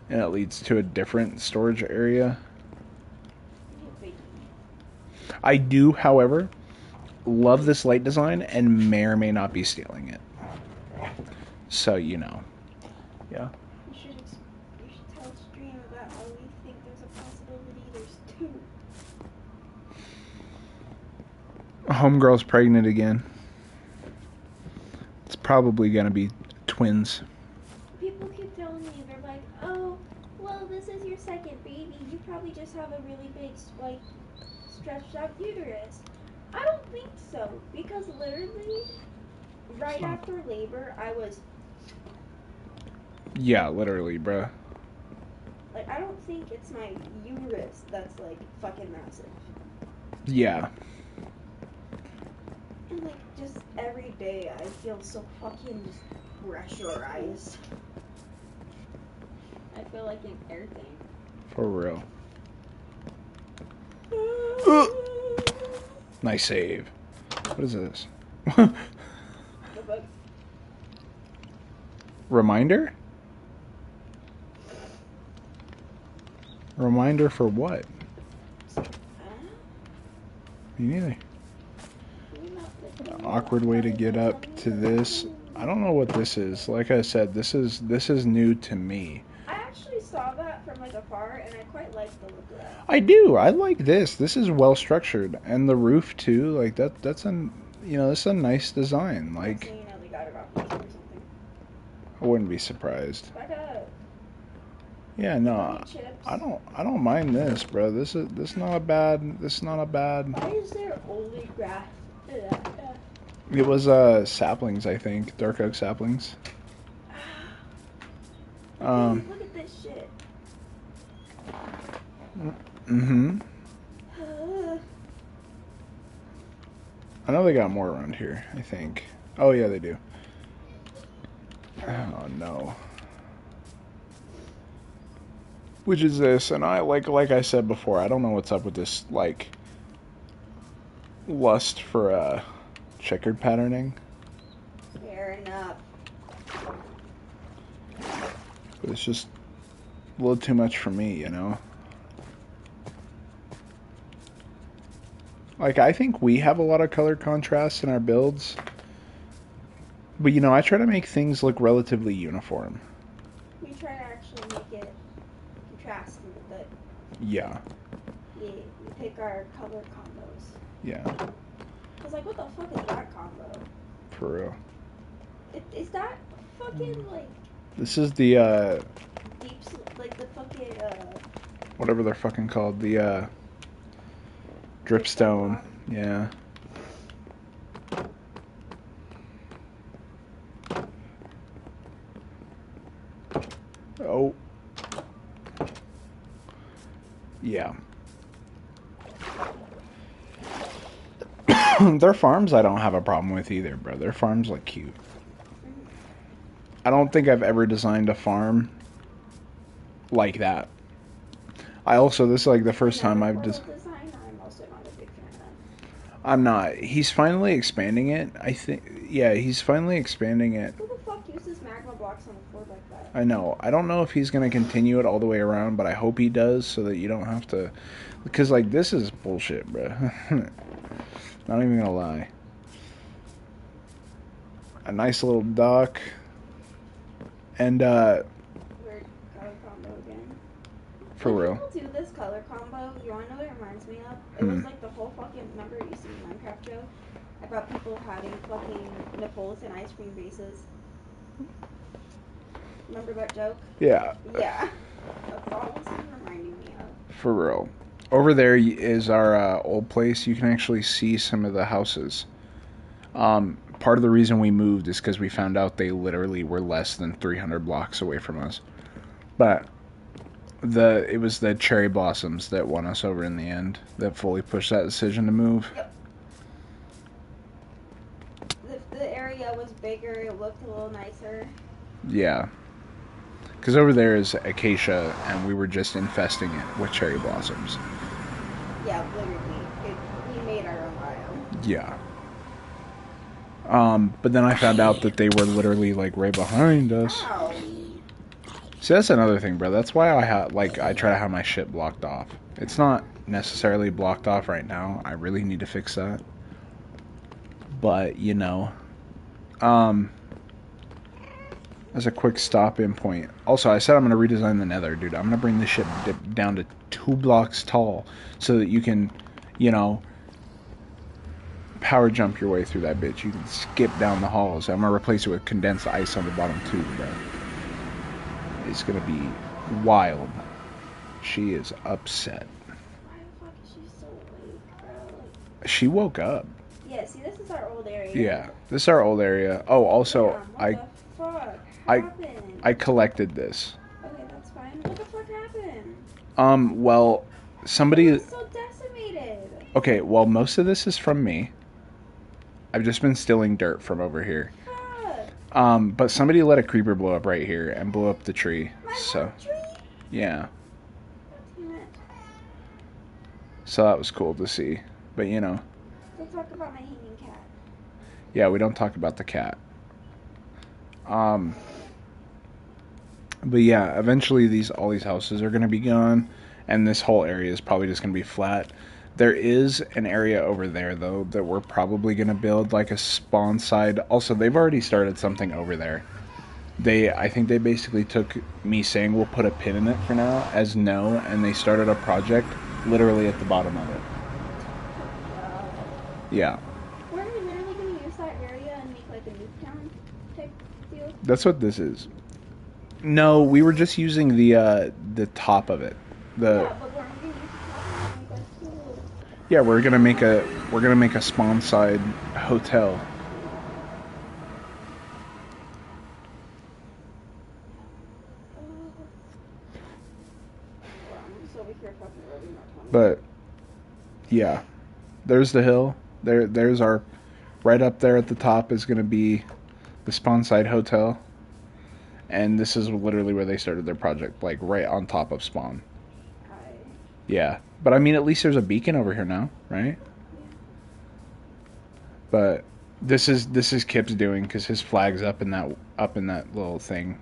and it leads to a different storage area. I do, however, love this light design and may or may not be stealing it. So, you know. Yeah. You should tell Stream about how we think there's a possibility there's two. Homegirl's pregnant again. It's probably gonna be twins. People keep telling me, they're like, oh, well, this is your second baby. You probably just have a really big, like, stretched out uterus. I don't think so, because literally, right after labor, I was... Yeah, literally, bruh. Like, I don't think it's my uterus that's, like, fucking massive. Yeah. And, like, just every day I feel so fucking just pressurized. I feel like an air tank. For real. Nice save. What is this? Reminder? Reminder for what? Me neither. Awkward way to get up to this. I don't know what this is. Like I said, this is new to me. I actually saw that from like afar, and I quite like the look of that. I do. I like this. This is well structured, and the roof too. Like that's this is a nice design. Like, So, they got it off or something. I wouldn't be surprised. Back up. Yeah, no, I don't mind this, bro. This is not a bad. Why is there only grass? It was saplings, I think, dark oak saplings. Look at this shit. Mm-hmm. I know they got more around here, I think. Oh yeah, they do. Oh no. Which is this, and I like I said before, I don't know what's up with this like lust for checkered patterning. Fair enough. But it's just a little too much for me, you know? Like, I think we have a lot of color contrast in our builds. But, you know, I try to make things look relatively uniform. We try to actually make it contrast a little bit. Yeah. Yeah, we pick our color combos. Yeah. I was like, what the fuck is that combo? For real. Is that fucking, like... This is the, deep, like, the fucking, whatever they're fucking called. The, dripstone. Yeah. Oh. Yeah. Their farms I don't have a problem with either, bro. Their farms look cute. I don't think I've ever designed a farm like that. This is like the first time I've just. I'm also not a big fan of. I'm not. He's finally expanding it. I think. Yeah, he's finally expanding it. Who the fuck uses magma blocks on the floor like that? I know. I don't know if he's gonna continue it all the way around, but I hope he does so that you don't have to. Because like this is bullshit, bro. Not even gonna lie. A nice little dock. And Weird color combo again. for When real. people do this color combo, you wanna know what it reminds me of? It was like the whole fucking, remember you see Minecraft joke about people having fucking Neapolitan ice cream bases? Remember that joke? Yeah. Yeah. That's all this is reminding me of. For real. Over there is our old place. You can actually see some of the houses. Part of the reason we moved is because we found out they literally were less than 300 blocks away from us. But it was the cherry blossoms that won us over in the end that fully pushed that decision to move. Yep. If the area was bigger, it looked a little nicer. Yeah. Because over there is acacia, and we were just infesting it with cherry blossoms. Yeah, literally. We made our own biome. Yeah. But then I found out that they were literally like right behind us. Ow. See, that's another thing, bro. That's why I try to have my shit blocked off. It's not necessarily blocked off right now. I really need to fix that. But, you know, as a quick stop-in point. Also, I said I'm going to redesign the nether, dude. I'm going to bring this shit down to 2 blocks tall so that you can, you know, power jump your way through that bitch. You can skip down the halls. I'm going to replace it with condensed ice on the bottom too, bro. It's going to be wild. She is upset. Why the fuck is she so awake, bro? She woke up. Yeah, see, this is our old area. Yeah, this is our old area. Oh, also, Damn, what the fuck happened? I collected this. Okay, that's fine. What the fuck happened? Well, somebody... It was so decimated. Okay, well, most of this is from me. I've just been stealing dirt from over here. Fuck. But somebody let a creeper blow up right here and blew up the tree. So, Tree? yeah. Damn it. So that was cool to see. But, you know, Don't talk about my hanging cat. yeah, we don't talk about the cat. But yeah, eventually all these houses are going to be gone, and this whole area is probably just going to be flat. There is an area over there, though, that we're probably going to build, like a spawn side. Also, they've already started something over there. I think they basically took me saying we'll put a pin in it for now as no, and they started a project literally at the bottom of it. Yeah. Were we literally going to use that area and make like a Nuketown type deal? That's what this is. No, we were just using the top of it. Yeah, but we're going to use the top and make a cool... Yeah, we're gonna make a spawn side hotel. I'm just over here fucking rubbing my tongue. But yeah, there's the hill. There's our right up there at the top is gonna be the spawn side hotel, and this is literally where they started their project, like right on top of spawn. Yeah, but I mean, at least there's a beacon over here now, right? But this is Kip's doing because his flag's up in that little thing.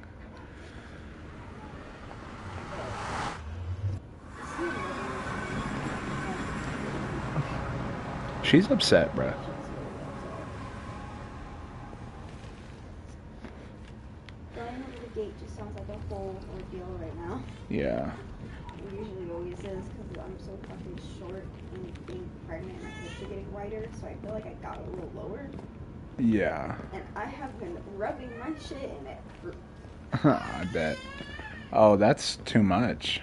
she's upset, bruh. She's really upset. Going over the gate just sounds like a whole ordeal right now. Yeah. It usually always is because I'm so fucking short and being pregnant, my hips are getting wider, so I feel like I got a little lower. Yeah. And I have been rubbing my shit and it hurts. I bet. Oh, that's too much.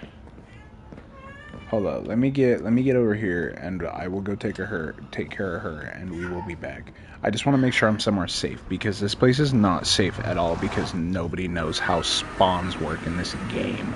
Hold up. Let me get over here and I will go take care of her and we will be back. I just want to make sure I'm somewhere safe because this place is not safe at all because nobody knows how spawns work in this game.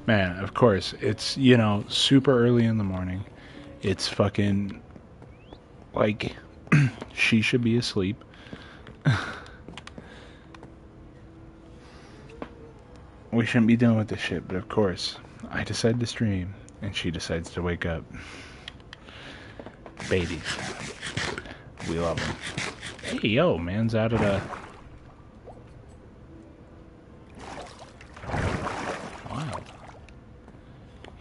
Man, of course, it's, you know, super early in the morning. It's fucking, like, she should be asleep. We shouldn't be dealing with this shit, but of course, I decide to stream, and she decides to wake up. Babies. We love them. Hey, yo, man's out of the... Wild.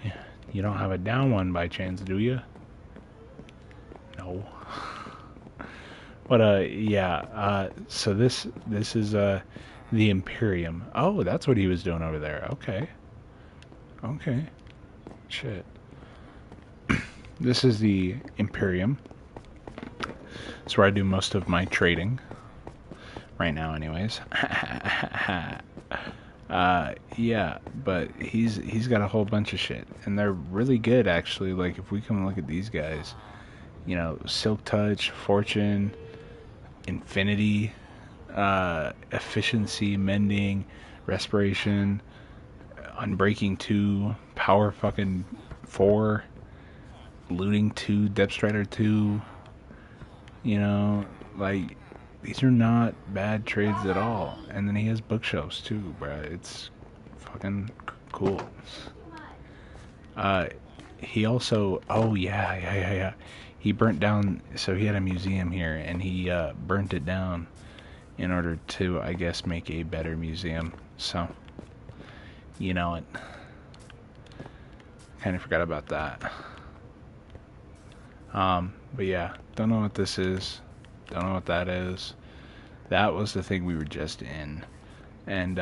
Yeah. You don't have a down one by chance, do you? No. But, yeah, so this is, the Imperium. Oh, that's what he was doing over there. Okay. Okay. Shit. This is the Imperium. It's where I do most of my trading. Right now, anyways. Yeah, but he's got a whole bunch of shit. And they're really good, actually. Like, if we come look at these guys, you know, Silk Touch, Fortune, Infinity, Efficiency, Mending, Respiration, Unbreaking 2, Power fucking 4, Looting 2, Depth Strider 2, you know, like, these are not bad trades at all. And then he has bookshelves too, bruh. It's fucking cool. Uh, he also, oh yeah. He burnt down, so he had a museum here, and he burnt it down in order to, I guess, make a better museum. So, you know it. Kind of forgot about that. But yeah, don't know what this is. Don't know what that is. That was the thing we were just in. And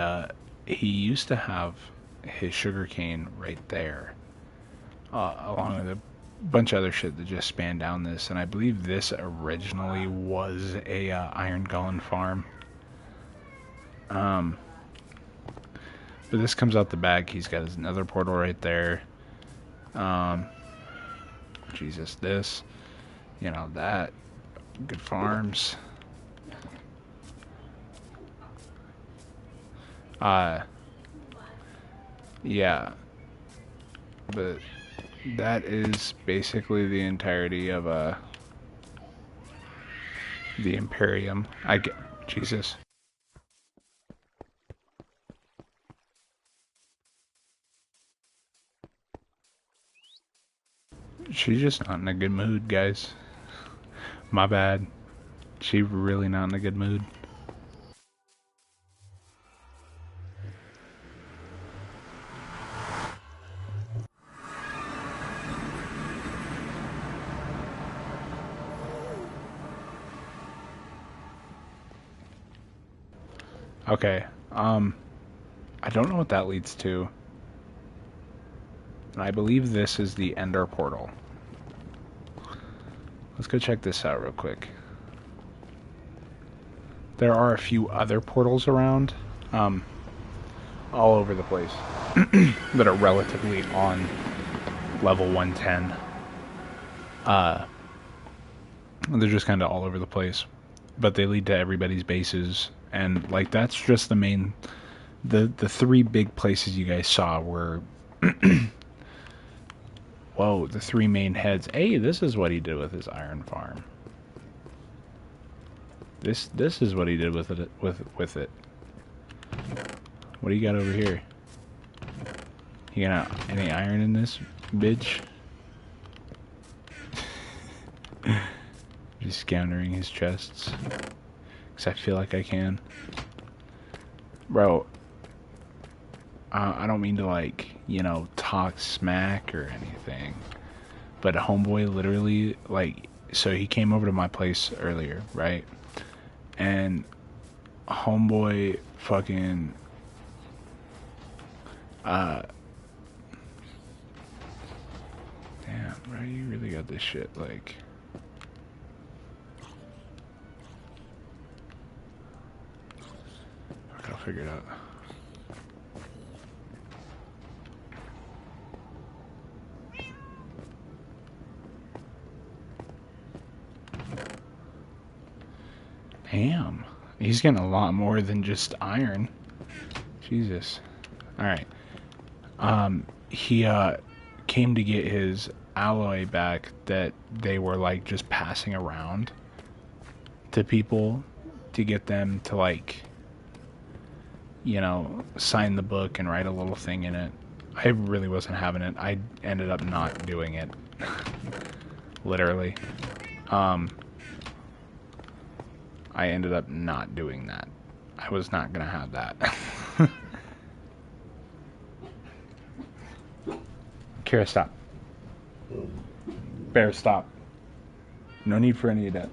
he used to have his sugarcane right there, along with a bunch of other shit that just spanned down this. And I believe this originally was a iron gullen farm. But this comes out the back. He's got his nether portal right there. Jesus, this, you know, that. Good farms. Yeah, but that is basically the entirety of the Imperium. I get, Jesus. She's just not in a good mood, guys. My bad. She really not in a good mood. Okay. I don't know what that leads to. And I believe this is the Ender portal. Let's go check this out real quick. There are a few other portals around, all over the place, that are relatively on level 110. They're just kind of all over the place, but they lead to everybody's bases, and like that's just the main, the three big places you guys saw were, whoa, the three main heads. Hey, this is what he did with his iron farm. This is what he did with it with it. What do you got over here? You got any iron in this bitch? Just scattering his chests. Because I feel like I can. Bro, I don't mean to, like, you know, talk smack or anything. But a homeboy literally, like, so he came over to my place earlier, right? And homeboy fucking, damn, bro, you really got this shit, like... I'll figure it out. Damn. He's getting a lot more than just iron. Jesus. Alright. He came to get his alloy back that they were like just passing around to people to get them to like, sign the book and write a little thing in it. I really wasn't having it. I ended up not doing it. Literally. I ended up not doing that. I was not gonna have that. Kira, stop. Bear, stop. No need for any of that.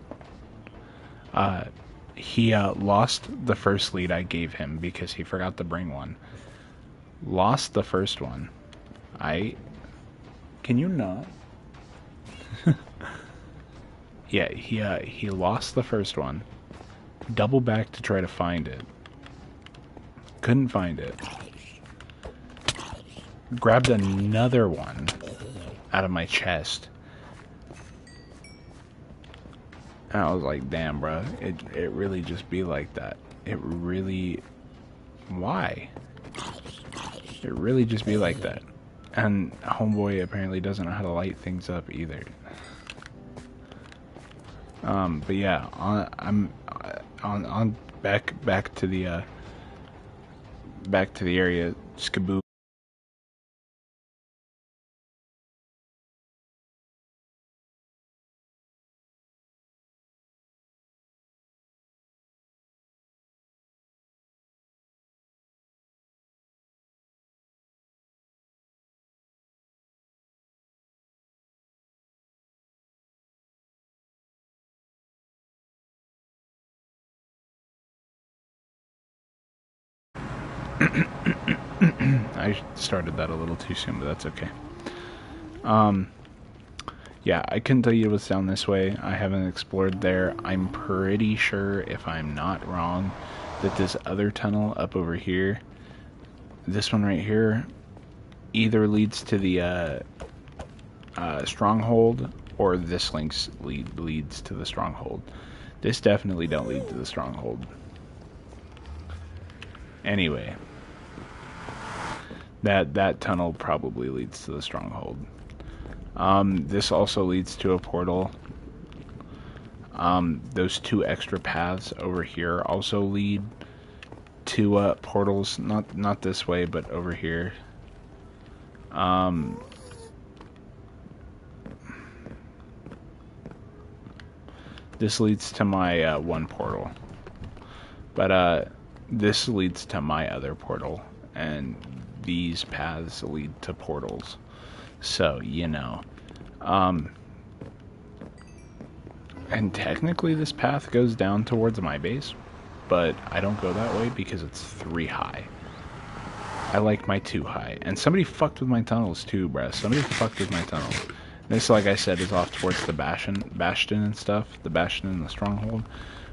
He lost the first lead I gave him because he forgot to bring one. Lost the first one. Can you not? Yeah, he lost the first one. Double back to try to find it. Couldn't find it. Grabbed another one out of my chest. And I was like, damn, bro. It really just be like that. It really... Why? It really just be like that. And homeboy apparently doesn't know how to light things up either. But yeah, I'm on back to the area. Skaboo. I started that a little too soon, but that's okay. Yeah, I couldn't tell you it was down this way. I haven't explored there. I'm pretty sure, if I'm not wrong, that this other tunnel up over here, this one right here, either leads to the stronghold or this leads to the stronghold. This definitely don't lead to the stronghold. Anyway, that tunnel probably leads to the stronghold. This also leads to a portal. Those two extra paths over here also lead to portals. Not this way, but over here. This leads to my one portal, but this leads to my other portal, and these paths lead to portals. So, and technically this path goes down towards my base, but I don't go that way because it's 3 high. I like my 2 high. And somebody fucked with my tunnels too, bruh. Somebody fucked with my tunnels. This, like I said, is off towards the bastion and stuff. The bastion and the stronghold.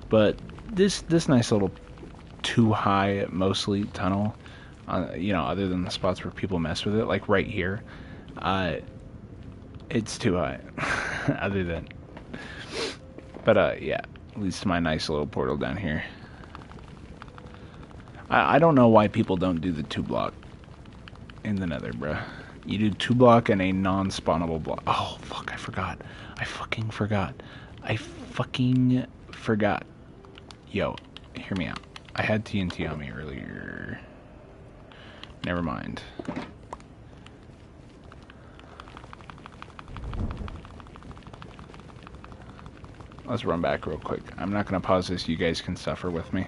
But this nice little 2 high, mostly, tunnel, other than the spots where people mess with it, like right here, it's 2 high. Other than... But, yeah, leads to my nice little portal down here. I don't know why people don't do the 2 block in the nether, bruh. You do 2 block and a non-spawnable block. Oh, fuck, I forgot. I fucking forgot. Yo, hear me out. I had TNT on me earlier. Never mind. Let's run back real quick. I'm not going to pause this. You guys can suffer with me.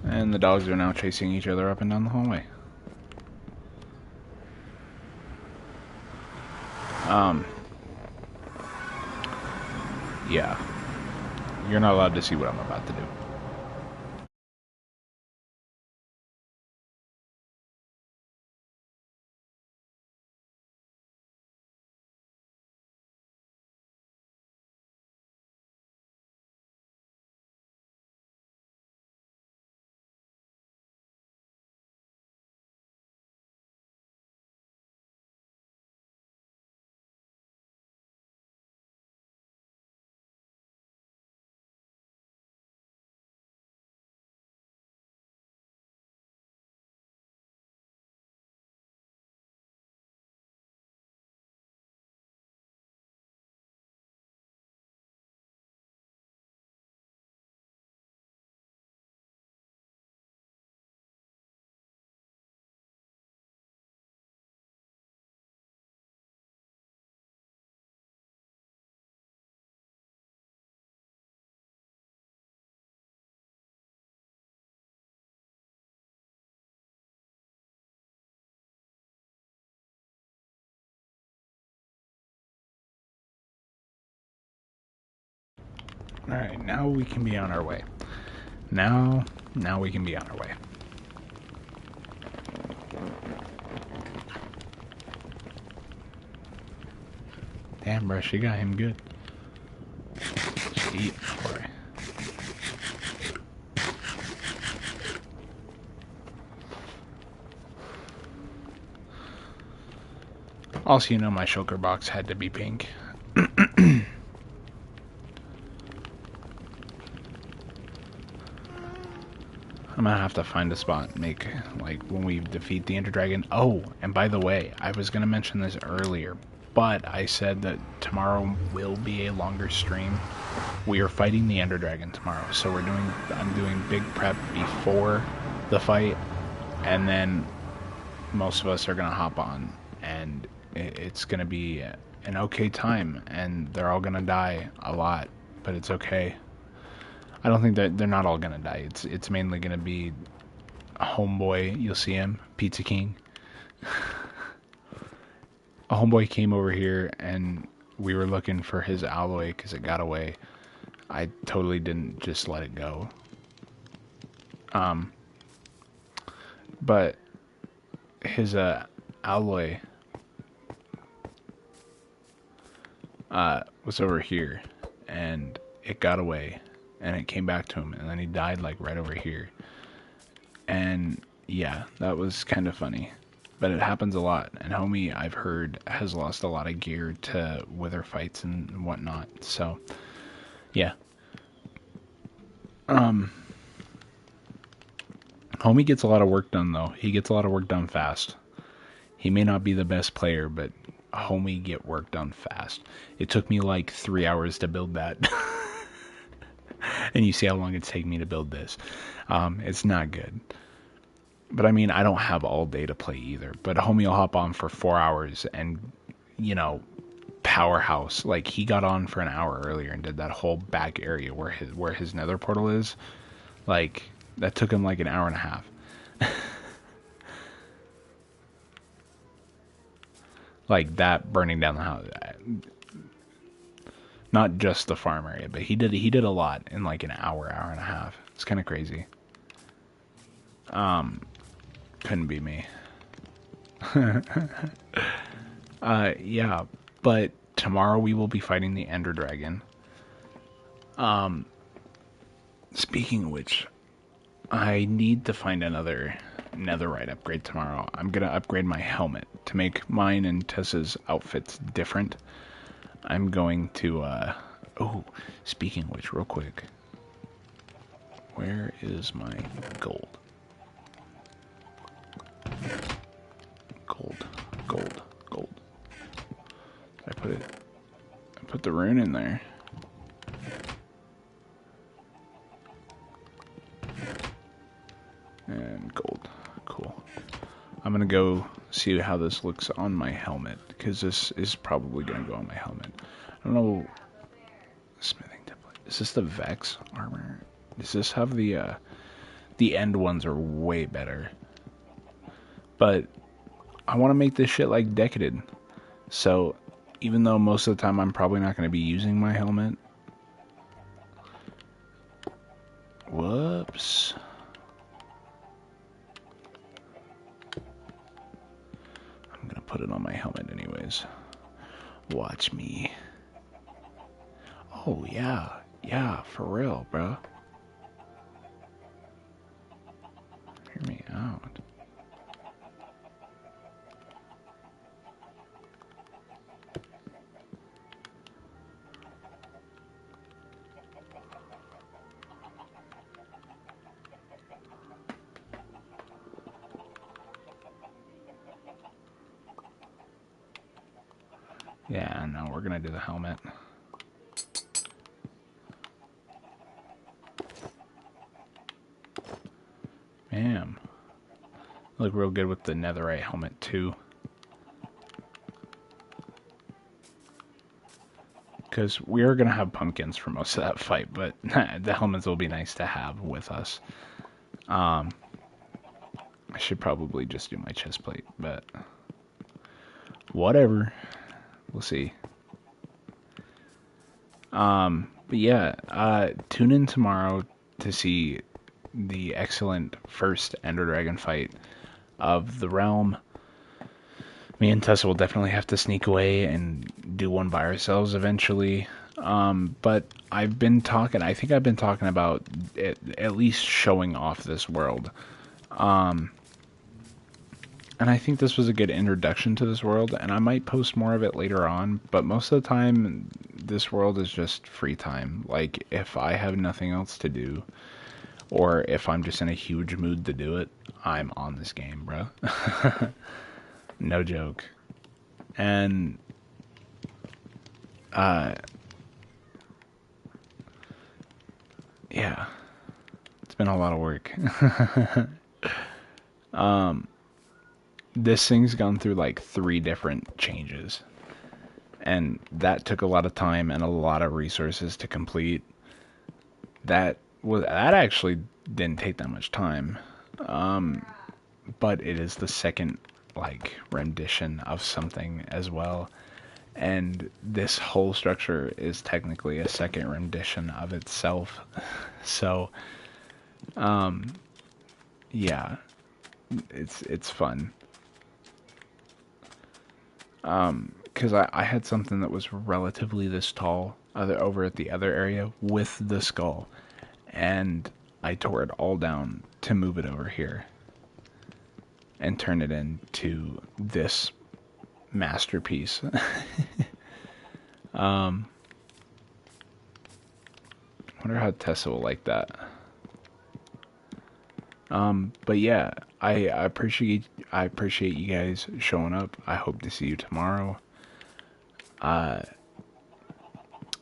And the dogs are now chasing each other up and down the hallway. Yeah. You're not allowed to see what I'm about to do. Alright, now we can be on our way. Now we can be on our way. Damn, bro, she got him good. Just eat, boy. Also, you know my shulker box had to be pink. I'm gonna have to find a spot and make, like, when we defeat the Ender Dragon. Oh, and by the way, I was gonna mention this earlier, but I said that tomorrow will be a longer stream. We are fighting the Ender Dragon tomorrow, so I'm doing big prep before the fight, and then most of us are gonna hop on, and it's gonna be an okay time, and they're all gonna die a lot, but it's okay. I don't think that they're not all gonna die. It's mainly gonna be a homeboy. You'll see him, Pizza King. A homeboy came over here and we were looking for his alloy because it got away. I totally didn't just let it go. But his alloy was over here and it got away. And it came back to him, and then he died, like, right over here. And, yeah, that was kind of funny. But it happens a lot, and homie, I've heard, has lost a lot of gear to wither fights and whatnot, so, yeah. Homie gets a lot of work done, though. He gets a lot of work done fast. He may not be the best player, but homie get work done fast. It took me, like, 3 hours to build that. And you see how long it's taken me to build this. It's not good. But I mean, I don't have all day to play either. But homie will hop on for 4 hours and, you know, powerhouse. Like, he got on for an hour earlier and did that whole back area where his nether portal is. Like, that took him like an hour and a half. Like, that burning down the house. Not just the farm area, but he did a lot in like an hour and a half. It's kind of crazy. Couldn't be me. Yeah, but tomorrow we will be fighting the Ender Dragon. Speaking of which, I need to find another netherite upgrade tomorrow. I'm gonna upgrade my helmet to make mine and Tessa's outfits different. I'm going to, oh, speaking of which, real quick. Where is my gold? Gold. I put the rune in there. And gold. Cool. I'm gonna go see how this looks on my helmet, because this is probably gonna go on my helmet. I don't know. Smithing template. Is this the Vex armor? Does this have the end ones are way better. But I want to make this shit like decadent. So even though most of the time I'm probably not going to be using my helmet. Whoops. I'm going to put it on my helmet anyways. Watch me. Oh, yeah. Yeah, for real, bro. Hear me out. Yeah, no, we're gonna do the helmet. Bam. Look real good with the netherite helmet too. Because we are gonna have pumpkins for most of that fight, but the helmets will be nice to have with us. I should probably just do my chest plate, but whatever. We'll see. But yeah, tune in tomorrow to see the excellent first Ender Dragon fight of the realm. Me and Tessa will definitely have to sneak away and do one by ourselves eventually. But I've been talking, I think I've been talking about at least showing off this world. Um, and I think this was a good introduction to this world, and I might post more of it later on, but most of the time, this world is just free time. Like, if I have nothing else to do, or if I'm just in a huge mood to do it, I'm on this game, bro. No joke. And, uh, yeah, it's been a lot of work. um, this thing's gone through like 3 different changes, and that took a lot of time and a lot of resources to complete. That actually didn't take that much time, but it is the second like rendition of something as well, and this whole structure is technically a second rendition of itself. So, yeah, it's fun. Because I had something that was relatively this tall over at the other area with the skull, and I tore it all down to move it over here and turn it into this masterpiece. Wonder how Tessa will like that. But yeah, I appreciate you guys showing up. I hope to see you tomorrow. Uh,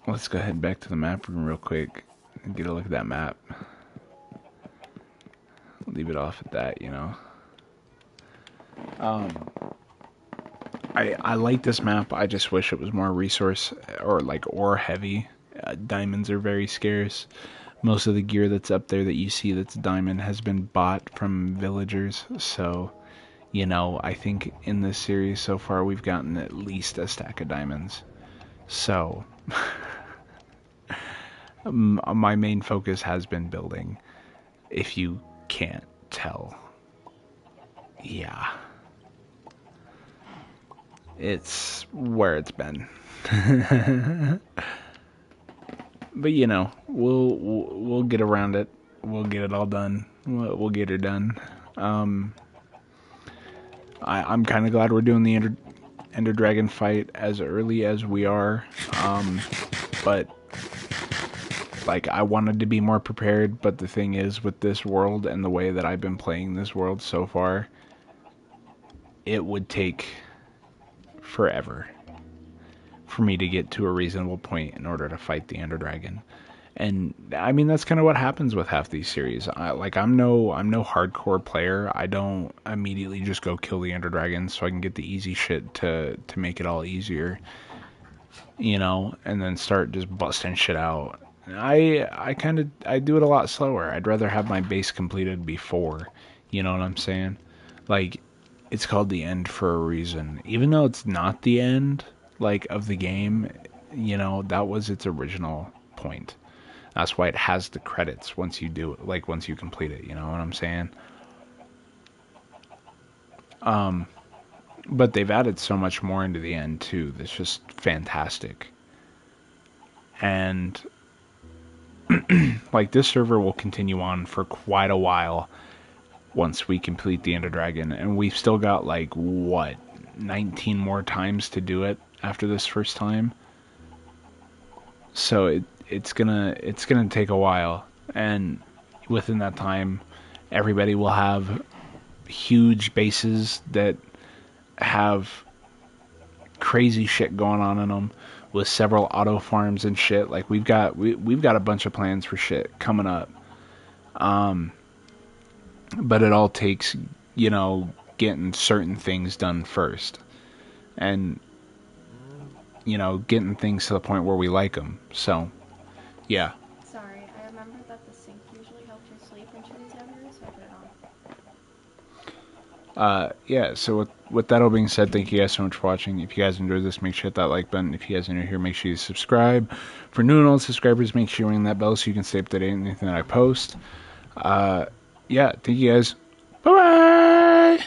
let's go ahead back to the map room real quick and get a look at that map. Leave it off at that, you know. I like this map. I just wish it was more resource or like ore heavy. Diamonds are very scarce. Most of the gear that's up there that you see that's diamond has been bought from villagers. So, you know, I think in this series so far we've gotten at least a stack of diamonds. So, my main focus has been building. If you can't tell. Yeah. It's where it's been. But you know, we'll get around it. We'll get it all done. We'll get her done. Um, I'm kind of glad we're doing the Ender Dragon fight as early as we are. But like I wanted to be more prepared. But the thing is, with this world and the way that I've been playing this world so far, it would take forever for me to get to a reasonable point in order to fight the Ender Dragon. And I mean that's kind of what happens with half these series. I'm no hardcore player. I don't immediately just go kill the Ender Dragon so I can get the easy shit to make it all easier, you know, and then start just busting shit out. I do it a lot slower. I'd rather have my base completed before, you know what I'm saying? Like it's called the end for a reason. Even though it's not the end like of the game, you know, that was its original point. That's why it has the credits once you do it, like once you complete it, you know what I'm saying? But they've added so much more into the end too. That's just fantastic. And like this server will continue on for quite a while once we complete the Ender Dragon, and we've still got like what 19 more times to do it after this first time. So it's gonna take a while, and within that time, everybody will have huge bases that have crazy shit going on in them with several auto farms and shit. Like we've got a bunch of plans for shit coming up. But it all takes, you know, getting certain things done first. And you know, getting things to the point where we like them. So, yeah. Sorry, I remembered that the sink usually helped her sleep when she was younger, so I put it on. Yeah, so with that all being said, thank you guys so much for watching. If you guys enjoyed this, make sure to hit that like button. If you guys are new here, make sure you subscribe. For new and old subscribers, make sure you ring that bell so you can stay up to date on anything that I post. Yeah, thank you guys. Bye-bye!